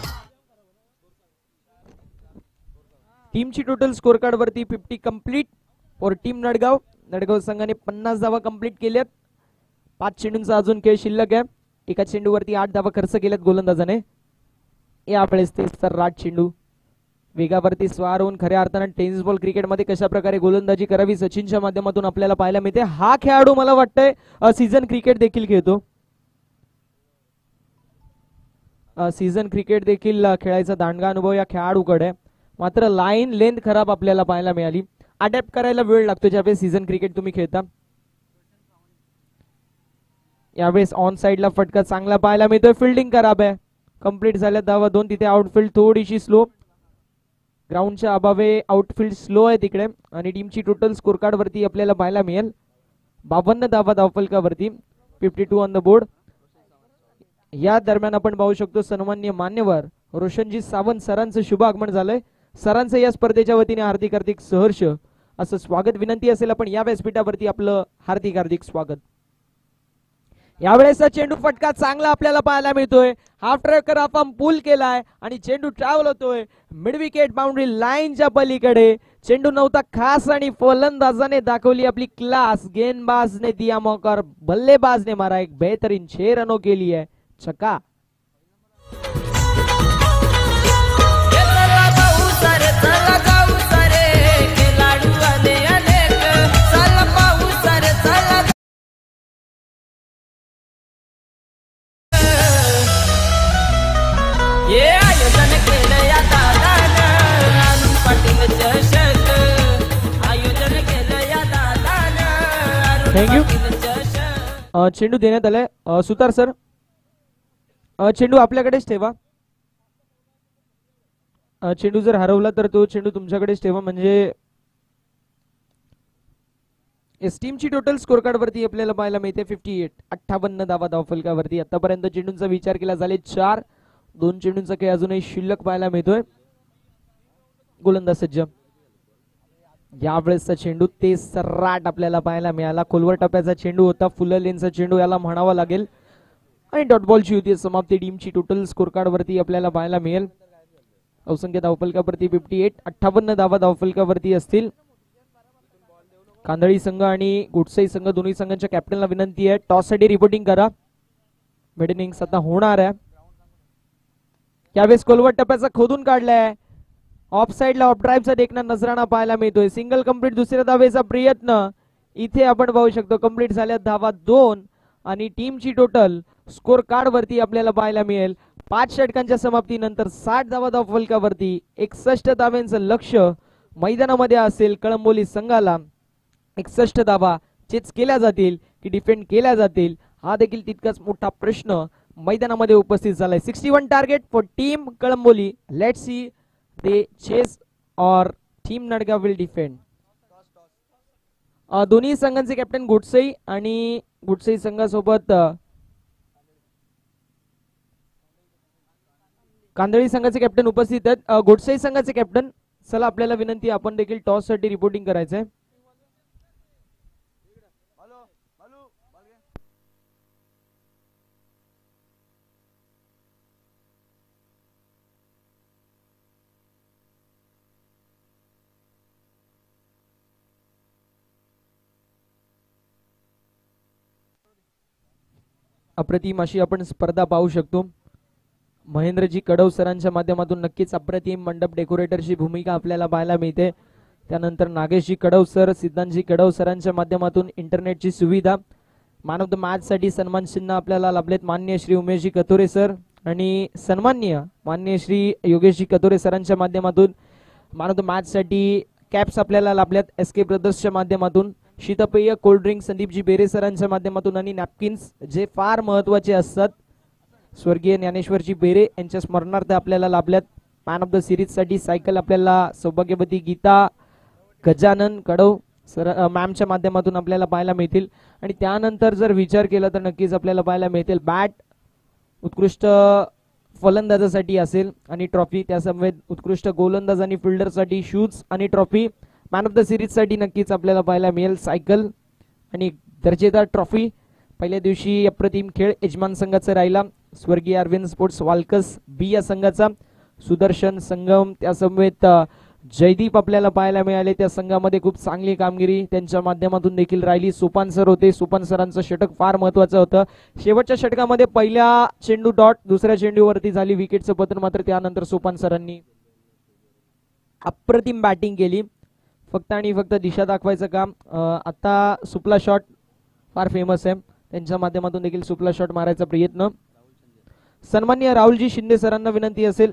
टीमची टोटल स्कोर कार्ड वरती 50 complete for team Nadgaon. Nadgaon संघाने 50 धावा कंप्लीट केल्यात. 5 चेंडूंचा अजून खेळ शिल्लक आहे. एका चेंडूवरती 8 धावा खर्च केल्यात गोलंदाजाने. यावेळेस ते सर्राट चेंडू वेगावरती स्वार होऊन खऱ्या अर्थानं टेनिस बॉल क्रिकेटमध्ये कशा प्रकारे गोलंदाजी करावी सचिनच्या माध्यमातून आपल्याला पाहायला मिळते. हा खेळाडू मला वाटतंय सीझन क्रिकेट देखील खेळतो. सीझन क्रिकेट देखील खेळायचा दांडगा अनुभव या खेळाडूकडे. मात्र लाईन लेंथ खराब आपल्याला पाहायला मिळाली. अडॅप्ट करायला वेळ लागतो ज्यावेळेस सीझन क्रिकेट तुम्ही खेळता. यावेळेस ऑन साइडला फटका चांगला पाहायला मिळतोय. फिल्डिंग खराब आहे. कंप्लीट झाल्या धावा 2. तिथे आउटफील्ड थोडीशी स्लो, ग्राउंडच्या अभावे आउटफील्ड स्लो आहे तिकडे. आणि टीमची टोटल स्कोर कार्ड वरती आपल्याला पाहायला मिळेल 52 धावा धावफलकावरती 52 ऑन द बोर्ड. या दरम्यान आपण पाहू शकतो सन्माननीय मान्यवर रोशनजी सावंत सरांचं शुभ आगमन झालंय. सरांचं या स्पर्धेच्या वतीने हार्दिक सहर्ष असं स्वागत विनंती असेल. आपण या व्यासपीठावरती आपलं हार्दिक स्वागत. यावेळेस चेंडू फटका चांगला आपल्याला पाहायला मिळतोय. हाफ ड्राइव्ह आपण पूल केलाय आणि चेंडू ट्रॅव्हल होतोय मिड विकेट बाउंड्री लाईनच्या पलीकडे. चेंडू नव्हता खास आणि फलंदाजाने दाखवली आपली क्लास. गेंदबाज ने दिया मौका और बल्लेबाज ने मारा एक बेहतरीन 6 रनों के लिए छक्का. थँक्यू. चेंडू देण्यात आलाय. सुतार सर चेंडू आपल्याकडेच ठेवा. चेंडू जर हरवला तर तो चेंडू तुमच्याकडेच ठेवा. म्हणजे एस टीमची टोटल स्कोर कार्ड वरती आपल्याला पाहायला मिळते 58 धावा धावफलकावरती. आतापर्यंत चेंडूंचा विचार केला झाले 4. 2 चेंडूंचा खेळ अजूनही शिल्लक पाहायला मिळतोय. गोलंदाज सज्ज. यावेळेसचा चेंडू ते सर्राट आपल्याला पाहायला मिळाला. खोलवर टप्प्याचा चेंडू होता. फुल लेनचा चेंडू याला म्हणावा लागेल आणि डॉट बॉलची होती समाप्ती. टीमची टोटल स्कोर कार्ड वरती आपल्याला पाहायला मिळेल धावसंख्या धावफलकावरती 58. 58 धावा धावफलकावरती असतील. कांदळी संघ आणि गुडसई संघ दोन्ही संघांच्या कॅप्टनला विनंती आहे टॉस साठी रिपोर्टिंग करा. मिड इनिंग्स आता होणार आहे. यावेळेस कोलवट टप्प्याचा खोदून काढलाय. ऑफ साइडला ऑफ ड्राईव्हचा देखना नजराणा पाहायला मिळतोय. सिंगल कंप्लीट दुसऱ्या धावेचा प्रयत्न इथे आपण पाहू शकतो. कंप्लीट झाल्या धावा 2 आणि टीमची टोटल स्कोर कार्ड वरती आपल्याला पाहायला मिळेल 5 षटकांच्या समाप्तीनंतर 60 धावा धाव फलकावरती 61 धाव्यांचं लक्ष मैदानामध्ये असेल. कळंबोली संघाला 61 धावा चेस केल्या जातील की डिफेंड केल्या जातील हा देखील तितकाच मोठा प्रश्न मैदानामध्ये उपस्थित झालाय. 61 target for team Kalamboli. Let's see they chase और टीम नडगाव विल डिफेंड. दोन्ही संघांचे कॅप्टन गुडसई आणि गुडसई संघासोबत कांदळी संघाचे कॅप्टन उपस्थित आहेत. गुडसई संघाचे कॅप्टन चला आपल्याला विनंती आपण देखील टॉस साठी रिपोर्टिंग करायचंय. अप्रतिम अशी आपण स्पर्धा पाहू शकतो. महेंद्रजी कडव सरांच्या माध्यमातून नक्कीच अप्रतिम मंडप डेकोरेटरची भूमिका आपल्याला पाहायला मिळते. त्यानंतर नागेशजी कडव सर, सिद्धांतजी कडव सरांच्या माध्यमातून इंटरनेटची सुविधा. मॅन ऑफ द मॅच साठी सन्मान चिन्ह आपल्याला लाभलेत माननीय श्री उमेशजी कतोरे सर आणि सन्माननीय माननीय श्री योगेशजी कतोरे सरांच्या माध्यमातून मॅन ऑफ द मॅच साठी कॅप्स आपल्याला लाभल्यात एसके ब्रदर्सच्या माध्यमातून. शीतपेय कोल्ड्रिंक संदीपजी बेरे सरांच्या माध्यमातून आणि नॅपकिन्स जे फार महत्वाचे असतात स्वर्गीय ज्ञानेश्वरजी बेरे यांच्या स्मरणार्थ आपल्याला लाभल्यात. मॅन ऑफ द सिरीज साठी सायकल आपल्याला सौभाग्यवती गीता गजानन कडव सर मॅमच्या माध्यमातून आपल्याला पाहायला मिळतील. आणि त्यानंतर जर विचार केला तर नक्कीच आपल्याला पाहायला मिळतील बॅट उत्कृष्ट फलंदाजासाठी असेल आणि ट्रॉफी. त्यासमवेत उत्कृष्ट गोलंदाज आणि फिल्डरसाठी शूज आणि trophy. Man of the series साठी नक्कीच आपल्याला पाहायला मिळेल सायकल आणि दर्जेदार ट्रॉफी. पहिल्या दिवशी अप्रतिम खेळ यजमान संघाचा राहिला. स्वर्गीय अरविंद स्पोर्ट्स वालकस बी या संघाचा. सुदर्शन संगम त्यासमवेत जयदीप आपल्याला पाहायला मिळाले. त्या संघामध्ये खूप चांगली कामगिरी त्यांच्या माध्यमातून देखील राहिली. सोपान सर होते. सोपान सरांचं षटक फार महत्वाचं होतं. शेवटच्या षटकामध्ये पहिल्या चेंडू डॉट दुसऱ्या चेंडूवरती झाली विकेटचं पतन. मात्र त्यानंतर सोपान सरांनी अप्रतिम बॅटिंग केली. फक्त आणि फक्त दिशा दाखवायचं काम. आता सुपला शॉट फार फेमस आहे त्यांच्या माध्यमातून देखील सुपला शॉट मारायचा प्रयत्न. सन्माननीय राहुलजी शिंदे सरांना विनंती असेल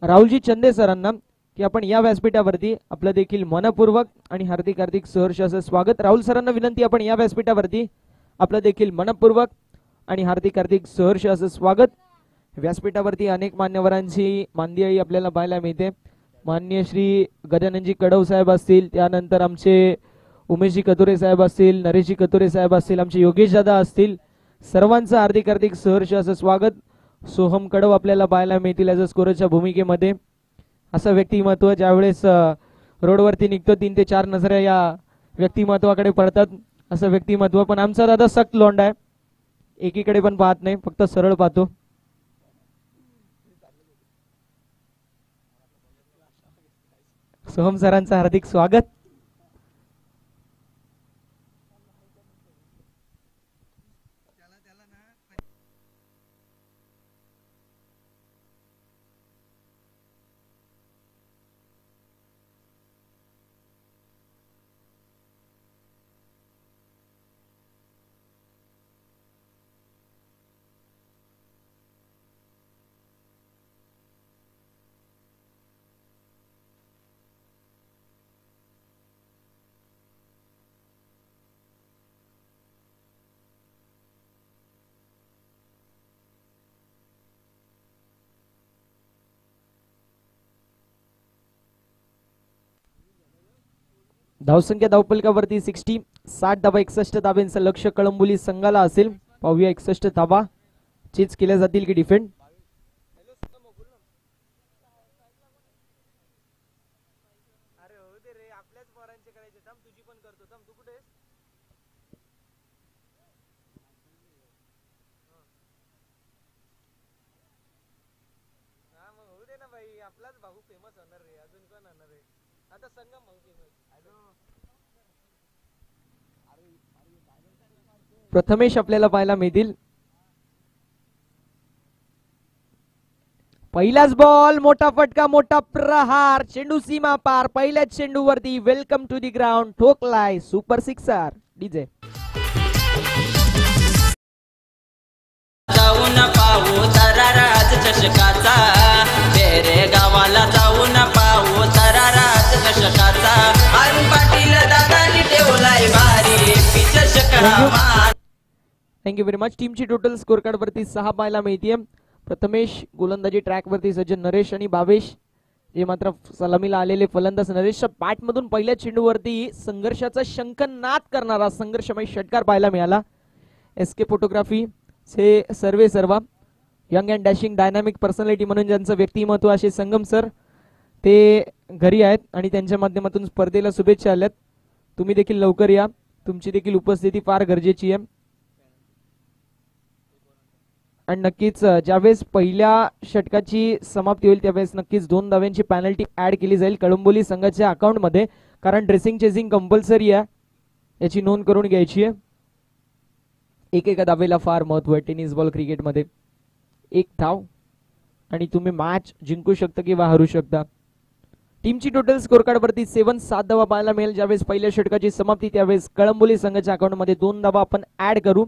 राहुलजी चंदे सरांना की आपण या व्यासपीठावरती आपलं देखील मनपूर्वक आणि हार्दिक हार्दिक सहर्ष असं स्वागत. राहुल सरांना विनंती आपण या व्यासपीठावरती आपलं देखील मनपूर्वक आणि हार्दिक हार्दिक सहर्ष असं स्वागत. व्यासपीठावरती अनेक मान्यवरांची मांदियाळी आपल्याला पाहायला मिळते. माननीय श्री गजाननजी कडव साहेब असतील, त्यानंतर आमचे उमेशजी कतोरे साहेब असतील, नरेशजी कतोरे साहेब असतील, आमचे योगेश दादा असतील, सर्वांचं हार्दिक हार्दिक सहर्ष असं स्वागत. सोहम कडव आपल्याला पाहायला मिळतील ॲज अ स्कोररच्या भूमिकेमध्ये. असं व्यक्तिमत्व ज्यावेळेस रोडवरती निघतो 3 ते 4 नजरा या व्यक्तिमत्वाकडे पडतात. असं व्यक्तिमत्व. पण आमचा दादा सक्त लोंड आहे. एकीकडे पण पाहत नाही, फक्त सरळ पाहतो. सोहम सरांचं हार्दिक स्वागत. धावसंख्या धावपलकावरती 60 धावा 61 धाब्यांचं लक्ष कळंबोली संघाला असेल. पाहूया 61 धावा चेज केल्या जातील की डिफेंड. आपलाच भाऊ फेमस होणार रे. अजून कोण होणार रे? आता संगम भाऊ फेमस. प्रथमेश आपल्याला पाहायला मिळतील. पहिलाच बॉल, मोठा फटका, मोठा प्रहार, चेंडू सीमा पार, पहिल्याच चेंडूवरती. वेलकम टू दी ग्राउंड, ठोकलाय सुपर सिक्सर. डीजे जाऊन पाहू तराराज चषकाचा, बेरे गावाला जाऊन पाहू तराराज चषकाचा. अरुण पाटील दादानी ठेवलाय भारी चषक हा मान. Thank you very much. टीमची टोटल स्कोर कार्ड वरती 6 पाहायला मिळतीये. प्रथमेश गोलंदाजी ट्रॅक वरती सज्जन, नरेश आणि भावेश जे मात्र सलामीला आलेले फलंदाज. नरेशच्या बॅट मधून पहिल्या चेंडूवरती संघर्षाचा शंखनाद करणारा संघर्षमय षटकार पाहायला मिळाला. एसके फोटोग्राफी से सर्व young and dashing dynamic personality म्हणून ज्यांचं व्यक्तिमत्व असे संगम सर ते घरी आहेत आणि त्यांच्या माध्यमातून स्पर्धेला शुभेच्छा आल्यात. तुम्ही देखील लवकर या, तुमची देखील उपस्थिती फार गरजेची आहे. आणि नक्कीच ज्यावेळेस पहिल्या षटकाची समाप्ती होईल त्यावेळेस नक्कीच 2 धाव्यांची पेनल्टी ऍड केली जाईल कळंबोली संघाच्या अकाउंट मध्ये, कारण ड्रेसिंग चेसिंग कंपल्सरी आहे, याची नोंद करून घ्यायची आहे. एका धावेला फार महत्व आहे टेनिस बॉल क्रिकेटमध्ये. 1 धाव आणि तुम्ही मॅच जिंकू शकता किंवा हरू शकता. टीमची टोटल स्कोर कार्ड वरती 7 धावा पाहायला मिळेल. ज्यावेळेस पहिल्या षटकाची समाप्ती त्यावेळेस कळंबोली संघाच्या अकाउंट मध्ये 2 धावा आपण ऍड करू.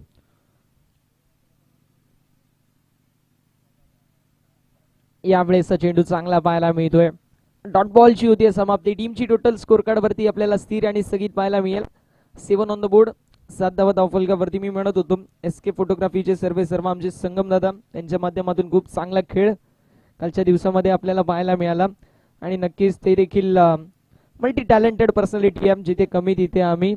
यावेळेस चेंडू चांगला पाहायला मिळतोय, डॉट बॉलची होती समाप्ती. टीमची टोटल स्कोर कार्ड वरती आपल्याला स्थिर आणि स्थगित पाहायला मिळेल. 7 ऑन द बोर्ड. 7 धावा धावफलकावरती मी म्हणत होतो एसके फोटोग्राफीचे सर्व आमचे संगम दादा, त्यांच्या माध्यमातून खूप चांगला खेळ कालच्या दिवसामध्ये आपल्याला पाहायला मिळाला. आणि नक्कीच ते देखील मल्टी टॅलेंटेड पर्सनॅलिटी आहे, जिथे कमी तिथे आम्ही.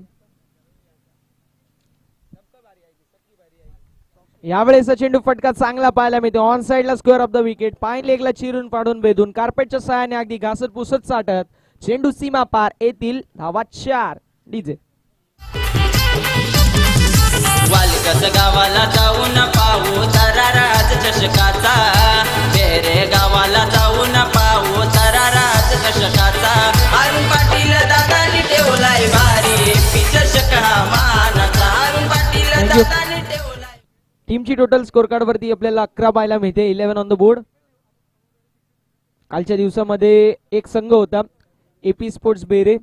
यावेळेस चेंडू फटका चांगला पाहायला मिळतो. ऑन साइडला स्क्वेअर ऑफ द विकेट, पाय लेगला चिरून पाडून बेधून कार्पेटच्या सहाय्याने अगदी घासत पुसत साठत चेंडू सीमा पार. येतील धावा 4. डीजे वालकस गावाला जाऊन पाहू तराराज चषकाचा, बेरे गावाला जाऊन पाहू तराराज चषकाचा. अरुण पाटील दादानी ठेवलाय भारी चषक हा मानाचा. अरुण पाटील दादानी ठेवलाय. टीमची टोटल स्कोर कार्ड वरती आपल्याला 11 पाहायला मिळते. 11 ऑन द बोर्ड. कालच्या दिवसामध्ये एक संघ होता एपी स्पोर्ट्स बेरे.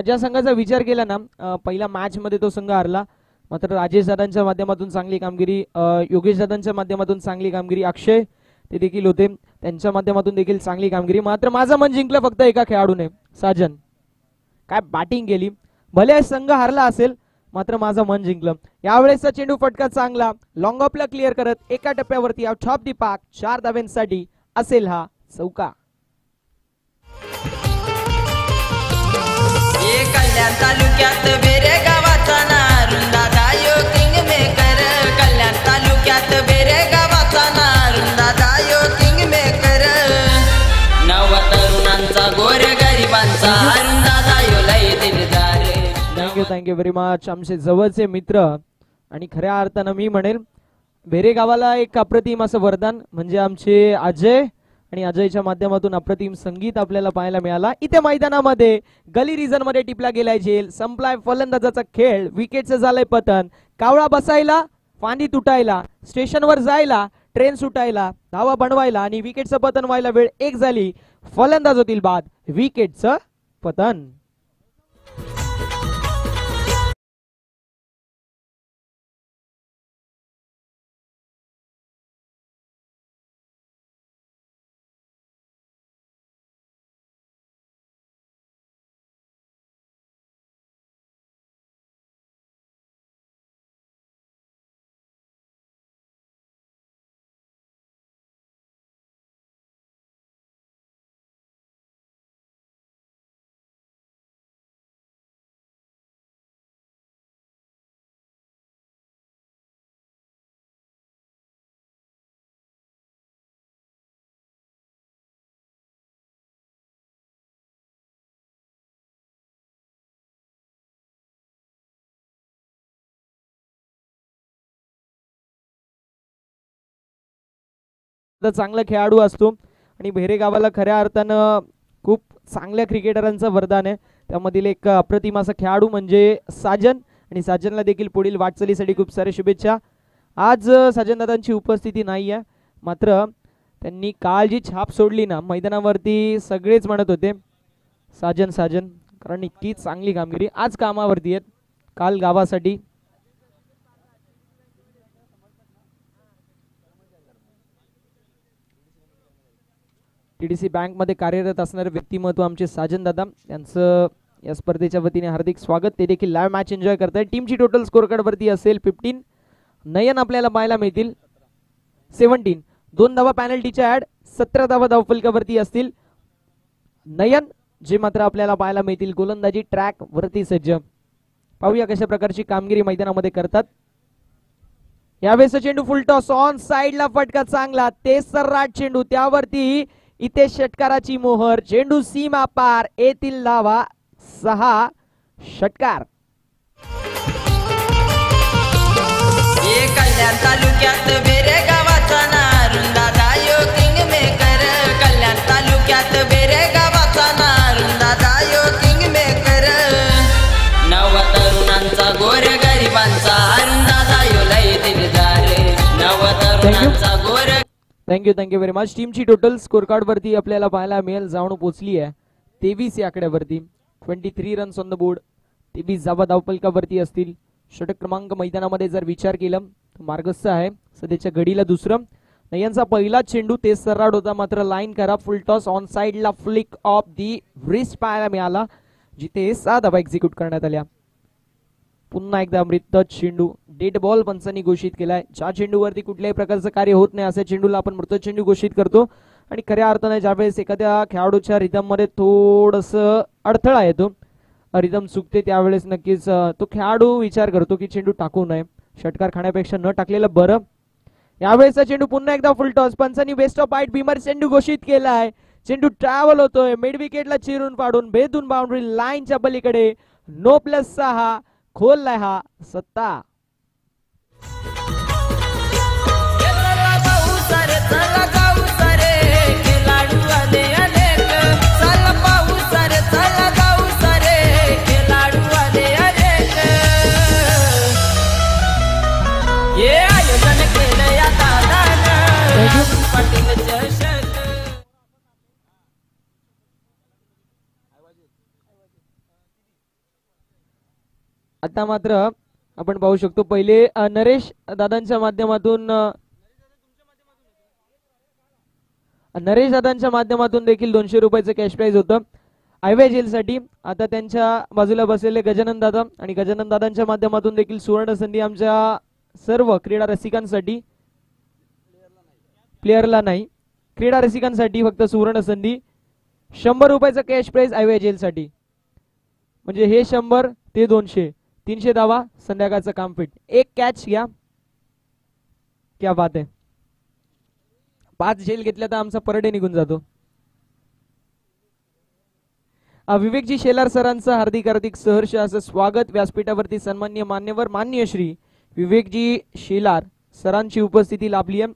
ज्या संघाचा विचार केला ना, पहिल्या मॅच मध्ये तो संघ हरला, मात्र राजेश दादांच्या माध्यमातून चांगली कामगिरी, योगेश दादांच्या माध्यमातून चांगली कामगिरी, अक्षय ते देखील होते त्यांच्या माध्यमातून देखील चांगली कामगिरी. मात्र माझं मन जिंकलं फक्त एका खेळाडूने, साजन. काय बॅटिंग केली, भले संघ हरला असेल मात्र माझं मन जिंकलं. यावेळेसचा चेंडू फटका चांगला, लॉंग ऑफला क्लिअर करत एका टप्प्यावरती आउट ऑफ दी पार्क. 4 धाव्यांसाठी असेल हा चौका. कल्याण तालुक्यात बेरे गावाचा नारून दादा यो किंग मेकर. कल्याण तालुक्यात बेरे गावाचा नारून दादा यो किंग मेकर. नव तरुणांचा गोर गरिबांचा अरुण दादा यो लय दिलदार. Thank you very much. आमचे जवळचे मित्र आणि खऱ्या अर्थानं मी म्हणेल बेरे गावाला एक अप्रतिम असं वरदान म्हणजे आमचे अजय, आणि अजयच्या माध्यमातून अप्रतिम संगीत आपल्याला पाहायला मिळाला. इथे मैदानामध्ये गली रिजन मध्ये टिपला गेलाय झेल, संपलाय फलंदाजाचा खेळ, विकेटचं झालंय पतन. कावळा बसायला, फांदी तुटायला, स्टेशनवर जायला, ट्रेन सुटायला, धावा बनवायला आणि विकेटचं पतन व्हायला वेळ 1 झाली. फलंदाज होतील बाद, विकेटचं पतन. चांगला खेळाडू असतो आणि बेरे गावाला खऱ्या अर्थानं खूप चांगल्या क्रिकेटरांचं वरदान आहे. त्यामधील एक अप्रतिम असा खेळाडू म्हणजे साजन, आणि साजनला देखील पुढील वाटचालीसाठी खूप सारे शुभेच्छा. आज साजन दादांची उपस्थिती नाही आहे, मात्र त्यांनी काल जी छाप सोडली ना मैदानावरती, सगळेच म्हणत होते साजन साजन, कारण इतकी चांगली कामगिरी. आज कामावरती आहेत, काल गावासाठी. TDC बँकमध्ये कार्यरत असणारे व्यक्तिमत्व आमचे साजन दादा, यांचं या स्पर्धेच्या वतीने हार्दिक स्वागत. ते देखील लाईव्ह मॅच एन्जॉय करतायत. टीमची टोटल स्कोर कार्ड वरती असेल 15. नयन आपल्याला पाहायला मिळतील 17. 2 धावा पॅनल्टीच्या ऍड, 17 धावा धावफलकावरती असतील. नयन जे मात्र आपल्याला पाहायला मिळतील गोलंदाजी ट्रॅक वरती सज्ज. पाहूया कशा प्रकारची कामगिरी मैदानामध्ये करतात. यावेळेस चेंडू फुल टॉस ऑन साइडला, फटका चांगला, ते सर्राट चेंडू, त्यावरती इथे षटकाराची मोहर. चेंडू सीमा पार, येतील धावा 6. षटकार. कल्याण तालुक्यात बेरे गावाचा नारून दादा यो किंग मेकर. कल्याण तालुक्यात बेरे गावाचा नारून दादा यो किंग मेकर. नव तरुणांचा गोर गरिबांचा अरुण दादा यो लय दिलदार. नव तरुणांचा गोर. Thank you very much. टीमची टोटल स्कोर कार्ड वरती आपल्याला पाहायला मिळेल, जाऊन पोहोचली आहे 23 या आकड्यावरती. 23 रन्स ऑन द बोर्ड, 23 धावा धावफलकावरती असतील. षटक क्रमांक मैदानामध्ये जर विचार केला तर मार्गस्थ आहे, सध्याच्या घडीला दुसरं. नयनचा पहिला चेंडू ते सर्राट होता, मात्र लाईन करा, फुल टॉस ऑन साइडला, फ्लिक ऑफ दी रिस्ट पाहायला मिळाला, जिथे 6 धावा एक्झिक्यूट करण्यात आल्या. पुन्हा एकदा मृत चेंडू, डेड बॉल पंचांनी घोषित केलाय. ज्या चेंडूवरती कुठल्याही प्रकारचं कार्य होत नाही अशा चेंडूला आपण मृत चेंडू घोषित करतो. आणि खऱ्या अर्थाने ज्यावेळेस एखाद्या खेळाडूच्या रिदम मध्ये थोडस अडथळा येतो, रिदम चुकते, त्यावेळेस नक्कीच तो खेळाडू विचार करतो की चेंडू टाकू नये, षटकार खाण्यापेक्षा न टाकलेलं बरं. यावेळेसचा चेंडू पुन्हा एकदा फुल टॉस, पंचांनी बेस्ट ऑफ बाईट भीमर चेंडू घोषित केलाय. चेंडू ट्रॅव्हल होतोय, मिड विकेटला चिरून पाडून भेदून बाउंड्री लाईनच्या पलीकडे. 9+6 खोललाय हा सत्ता. आता मात्र आपण पाहू शकतो पहिले नरेश दादांच्या माध्यमातून देखील 200 रुपयाचं कॅश प्राइज होतं IYGL साठी. आता त्यांच्या बाजूला बसलेले गजानन दादा आणि गजानन दादांच्या माध्यमातून देखील सुवर्ण संधी आमच्या सर्व क्रीडा रसिकांसाठी, प्लेयरला नाही, क्रीडा रसिकांसाठी फक्त सुवर्ण संधी. 100 रुपयाचं कॅश प्राइज IYGL साठी, म्हणजे हे 100 ते 200, 300 धावा, संध्याकाळचं काम फिट. एक कॅच घ्या, क्या बात आहे. 5 झेल घेतल्या तर आमचा पर डे निघून जातो. विवेकजी शेलार सरांचं हार्दिक सहर्ष असं स्वागत. व्यासपीठावरती सन्मान्य मान्यवर मान्य श्री विवेकजी शेलार सरांची उपस्थिती लाभली आहे.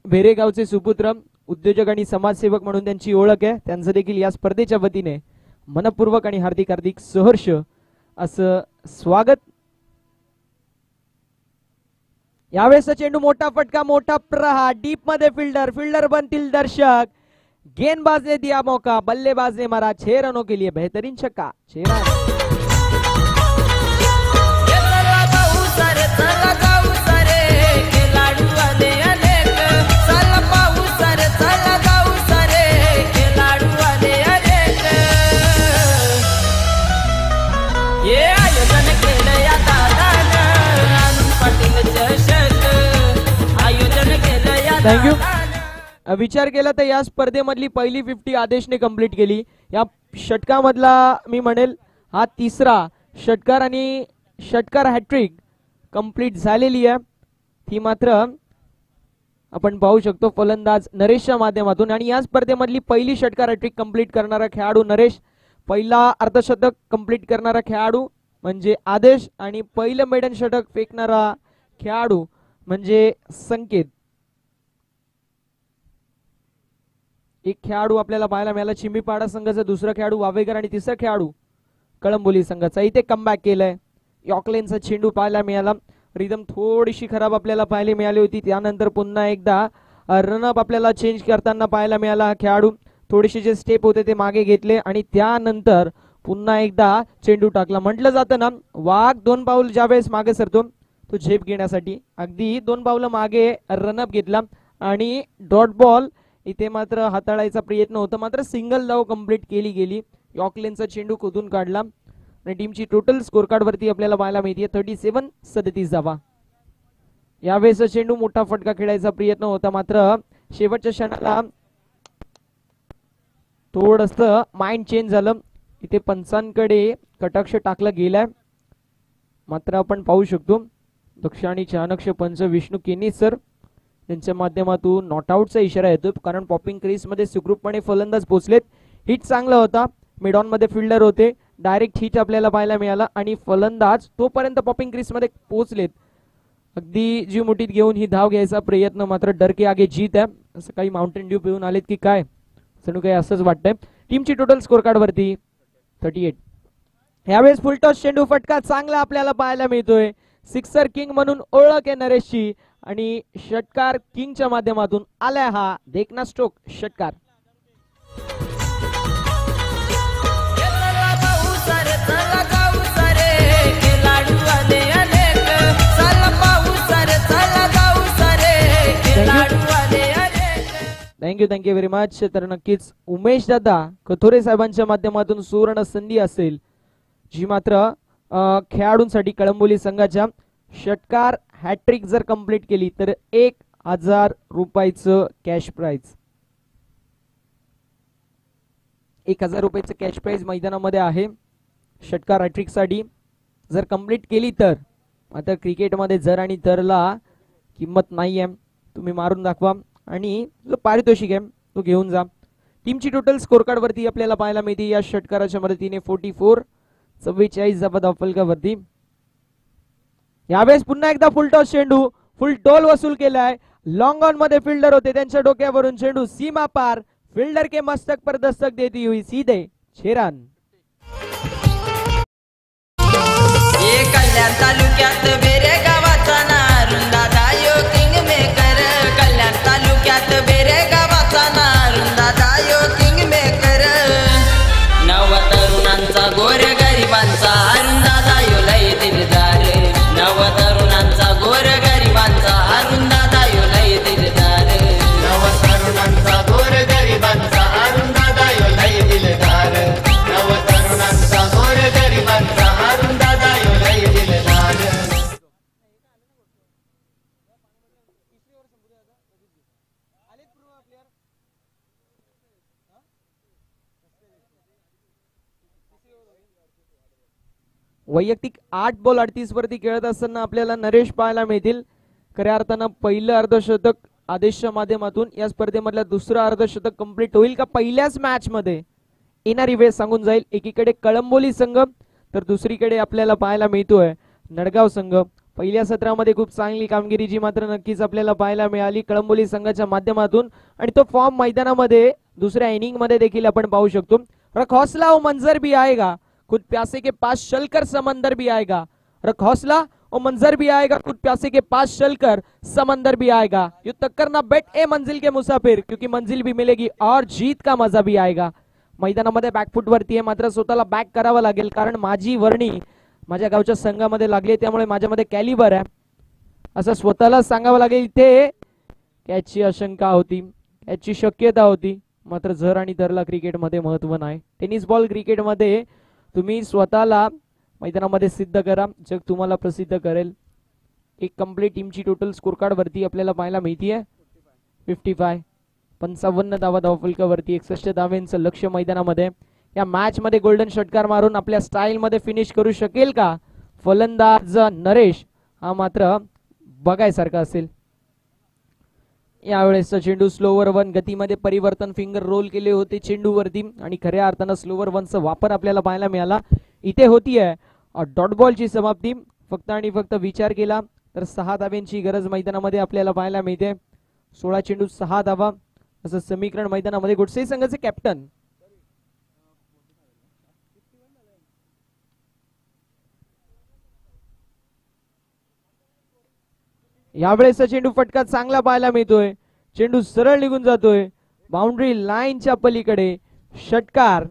भेरेगावचे सुपुत्र, उद्योजक आणि समाजसेवक म्हणून त्यांची ओळख आहे. त्यांचं देखील या स्पर्धेच्या वतीने मनपूर्वक आणि हार्दिक सहर्ष असं स्वागत. यावेळेस चेंडू, मोठा फटका, मोठा प्रहार, डीप मध्ये फिल्डर बनतील दर्शक. गेंदबाज ने दिया मौका, बल्लेबाज ने मारा 6 रनों के लिए बेहतरीन छक्का. 6 रन. थँक्यू. विचार केला तर या स्पर्धेमधली पहिली 50 आदेशने कंप्लीट केली. या षटकामधला मी म्हणेल हा 3रा षटकार आणि षटकार हॅट्रिक कंप्लीट झालेली आहे. ती मात्र आपण पाहू शकतो फलंदाज नरेशच्या माध्यमातून. आणि या स्पर्धेमधली पहिली षटकार हॅट्रिक कंप्लीट करणारा खेळाडू नरेश, पहिला अर्धशतक कंप्लीट करणारा खेळाडू म्हणजे आदेश, आणि पहिलं मेडन षटक फेकणारा खेळाडू म्हणजे संकेत. एक खेळाडू आपल्याला पाहायला मिळाला चिंबीपाडा संघाचा, दुसरा खेळाडू वावेकर आणि तिसरा खेळाडू कळंबोली संघाचा. इथे कमबॅक केलंय यॉकलेनचा चेंडू पाहायला मिळाला. रिदम थोडीशी खराब आपल्याला पाहायला मिळाली होती. त्यानंतर पुन्हा एकदा रनअप आपल्याला चेंज करताना पाहायला मिळाला. खेळाडू थोडेसे जे स्टेप होते ते मागे घेतले आणि त्यानंतर पुन्हा एकदा चेंडू टाकला. म्हटलं जातं ना, वाघ 2 पाऊल ज्यावेळेस मागे सरतो तो झेप घेण्यासाठी, अगदी 2 पावलं मागे रनअप घेतला आणि डॉट बॉल इथे मात्र हाताळायचा प्रयत्न होता, मात्र सिंगल धाव कंप्लीट केली गेली. यॉकलेनचा चेंडू खोदून काढला आणि टीमची टोटल स्कोर कार्ड वरती आपल्याला पाहायला मिळते 37 धावा. यावेळेस चेंडू मोठा फटका खेळायचा प्रयत्न होता, मात्र शेवटच्या क्षणाला थोडस माइंड चेंज झालं. इथे पंचांकडे कटाक्ष टाकला गेलाय, मात्र आपण पाहू शकतो दक्ष आणि चाणक्य पंच विष्णू केनी सर यांच्या माध्यमातून नॉटआउटचा इशारा येतो, कारण पॉपिंग क्रीज मध्ये सुखरूपपणे फलंदाज पोहोचलेत. हिट चांगला होता, मिडॉन मध्ये फिल्डर होते, डायरेक्ट हिट आपल्याला पाहायला मिळाला आणि फलंदाज तोपर्यंत पॉपिंग क्रीज मध्ये पोहोचलेत. अगदी जीव मुठीत घेऊन ही धाव घ्यायचा प्रयत्न, मात्र डर के आगे जीत आहे. असं काही माउंटेन ड्यू पिऊन आलेत की काय, जणू काही असंच वाटतंय. टीमची टोटल स्कोर कार्ड वरती 38. यावेळेस फुलटॉस चेंडू फटका चांगला आपल्याला पाहायला मिळतोय. सिक्सर किंग म्हणून ओळख आहे नरेशची आणि षटकार किंगच्या माध्यमातून आलाय हा देखना स्ट्रोक षटकार. Thank you very much. तर नक्कीच उमेश दादा कथोरे साहेबांच्या माध्यमातून सुवर्ण संधी असेल, जी मात्र खेळाडूंसाठी कळंबोली संघाच्या षटकार हॅट्रिक जर कंप्लीट केली तर 1000 रुपयाचं कॅश प्राइज, 1000 रुपयाचं कॅश प्राइज मैदानामध्ये आहे षटकार हॅट्रिक साठी जर कंप्लीट केली तर. आता क्रिकेटमध्ये जर आणि तरला किंमत नाहीये, तुम्ही मारून दाखवा आणि जो पारितोषिक आहे तो घेऊन जा. टीमची टोटल स्कोर कार्ड वरती आपल्याला पाहायला मिळते या षटकाराच्या मदतीने 44-44 धावा फलकावरती. यावेळेस पुन्हा एकदा फुल टॉस चेंडू, फुल टोल वसूल केलाय. लॉन्ग ऑन मध्ये फिल्डर होते, त्यांच्या डोक्यावरून चेंडू सीमा पार, फिल्डर के मस्तक पर दस्तक देती हुई सीधे 6 रन. कल्याण तालुक्यात बेरे गावाचा नारून दादा यो किंग मेकर, कल्याण तालुक्यात बेरे गावाचा नारून दादा यो किंग मेकर. नव तरुणांचा गोर गरिबांचा अरुण दादा यो लय दिलदार, नव तरुणांचा गोर गरिबांचा अरुण दादा यो लय दिलदार, नव तरुणांचा गोर गरिबांचा अरुण दादा यो लय दिलदार, नव तरुणांचा गोर गरिबांचा अरुण दादा यो लय दिलदार. वैयक्तिक 8 बॉल 38 वरती खेळत असताना आपल्याला नरेश पाहायला मिळतील. खऱ्या अर्थानं पहिलं अर्धशतक आदेशच्या माध्यमातून या स्पर्धेमधलं दुसरं अर्धशतक कंप्लीट होईल का पहिल्याच मॅच मध्ये, येणारी वेळ सांगून जाईल. एकीकडे कळंबोली संघ तर दुसरीकडे आपल्याला पाहायला मिळतोय नडगाव संघ. पहिल्या सत्रामध्ये खूप चांगली कामगिरी जी मात्र नक्कीच आपल्याला पाहायला मिळाली कळंबोली संघाच्या माध्यमातून, आणि तो फॉर्म मैदानामध्ये दुसऱ्या इनिंग मध्ये देखील आपण पाहू शकतो. रख हौसला वो मंजर भी आएगा, खुद प्यासे के पास चलकर समंदर भी आएगा, रख हौसला वो मंजर भी आएगा, खुद प्यासे के पास चलकर समंदर भी आएगा. यू टक्कर ना बैठ ए मंजिल के मुसाफिर, क्योंकि मंजिल भी मिलेगी और जीत का मजा भी आएगा. मैदानामध्ये बॅकफुट वरती आहे, मात्र स्वतःला बॅक करावं लागेल, कारण माझी वर्णी माझ्या गावच्या संघामध्ये लागली, त्यामुळे माझ्यामध्ये कॅलिबर आहे असं स्वतःला सांगावं लागेल. इथे कॅचची आशंका होती, कॅचची शक्यता होती, मात्र झर आणि तरला क्रिकेटमध्ये महत्व नाही. टेनिस बॉल क्रिकेटमध्ये तुम्ही स्वतःला मैदानामध्ये सिद्ध करा, जग तुम्हाला प्रसिद्ध करेल. एक कंप्लीट टीमची टोटल स्कोर कार्ड वरती आपल्याला पाहायला मिळतीये 55 धावा धावफलकावरती, 61 धावांचं लक्ष मैदानामध्ये. या मॅच मध्ये गोल्डन षटकार मारून आपल्या स्टाईल मध्ये फिनिश करू शकेल का फलंदाज नरेश, हा मात्र बघायसारखा असेल. यावेळेस चेंडू स्लोवर वन, गतीमध्ये परिवर्तन, फिंगर रोल केले होते चेंडूवरती आणि खऱ्या अर्थानं स्लोवर वनचा वापर आपल्याला पाहायला मिळाला. इथे होतीये डॉट बॉलची समाप्ती. फक्त आणि फक्त विचार केला तर 6 धाव्यांची गरज मैदानामध्ये आपल्याला पाहायला मिळते. 16 चेंडू 6 धावा असं समीकरण मैदानामध्ये. गोडसे संघाचे कॅप्टन यावेळेस चेंडू फटका चांगला पाहायला मिळतोय. चेंडू सरळ निघून जातोय बाउंड्री लाईनच्या पलीकडे. षटकार.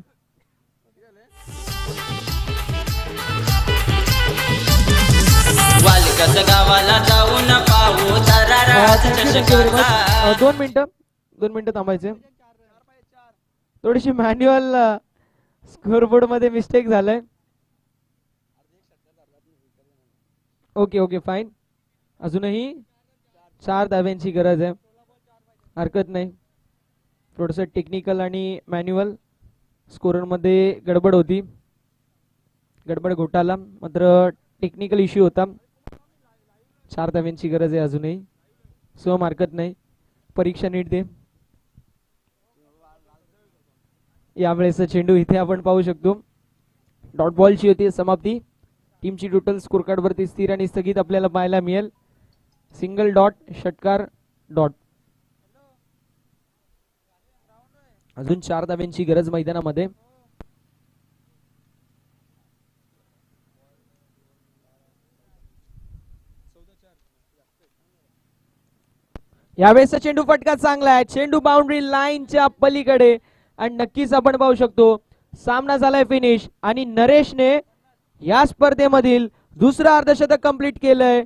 वालकस गावाला जाऊन पाहू थरारळाचा चषकाचा. 2 मिनिटं थांबायचे. थोडीशी मॅन्युअल स्कोरबोर्ड मध्ये मिस्टेक झालंय. Okay fine. अजूनही 4 धाव्यांची गरज आहे. हरकत नाही. थोडस टेक्निकल आणि मॅन्युअल स्कोरर मध्ये गडबड होती. गडबड घोटाळा मात्र टेक्निकल इश्यू होता. 4 धाव्यांची गरज आहे अजूनही. सो हरकत नाही. परीक्षा नीट दे. यावेळेस चेंडू इथे आपण पाहू शकतो डॉट बॉलची होती समाप्ती. टीमची टोटल स्कोर कार्ड वरती स्थिर आणि स्थगित आपल्याला पाहायला मिळेल. सिंगल डॉट, षटकार डॉट. अजून 4 धाव्यांची गरज मैदानामध्ये. यावेळेस चेंडू फटका चांगला आहे. चेंडू बाउंड्री लाईनच्या पलीकडे आणि नक्कीच आपण पाहू शकतो सामना झालाय फिनिश. आणि नरेशने या स्पर्धेमधील दुसरं अर्धशतक कंप्लीट केलंय.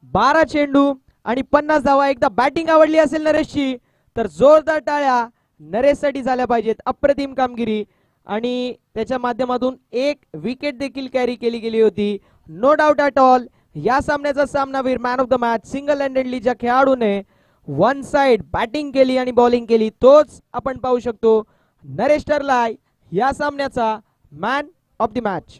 12 चेंडू आणि 50 धावा. एकदा बॅटिंग आवडली असेल नरेशची तर जोरदार टाळ्या नरेशसाठी झाल्या पाहिजेत. अप्रतिम कामगिरी आणि त्याच्या माध्यमातून 1 विकेट देखील कॅरी केली गेली होती. नो डाऊट ॲट ऑल या सामन्याचा सामनावीर man of the match single handedly ज्या खेळाडूने वन साइड बॅटिंग केली आणि बॉलिंग केली तोच आपण पाहू शकतो नरेश ठरलाय या सामन्याचा मॅन ऑफ द मॅच.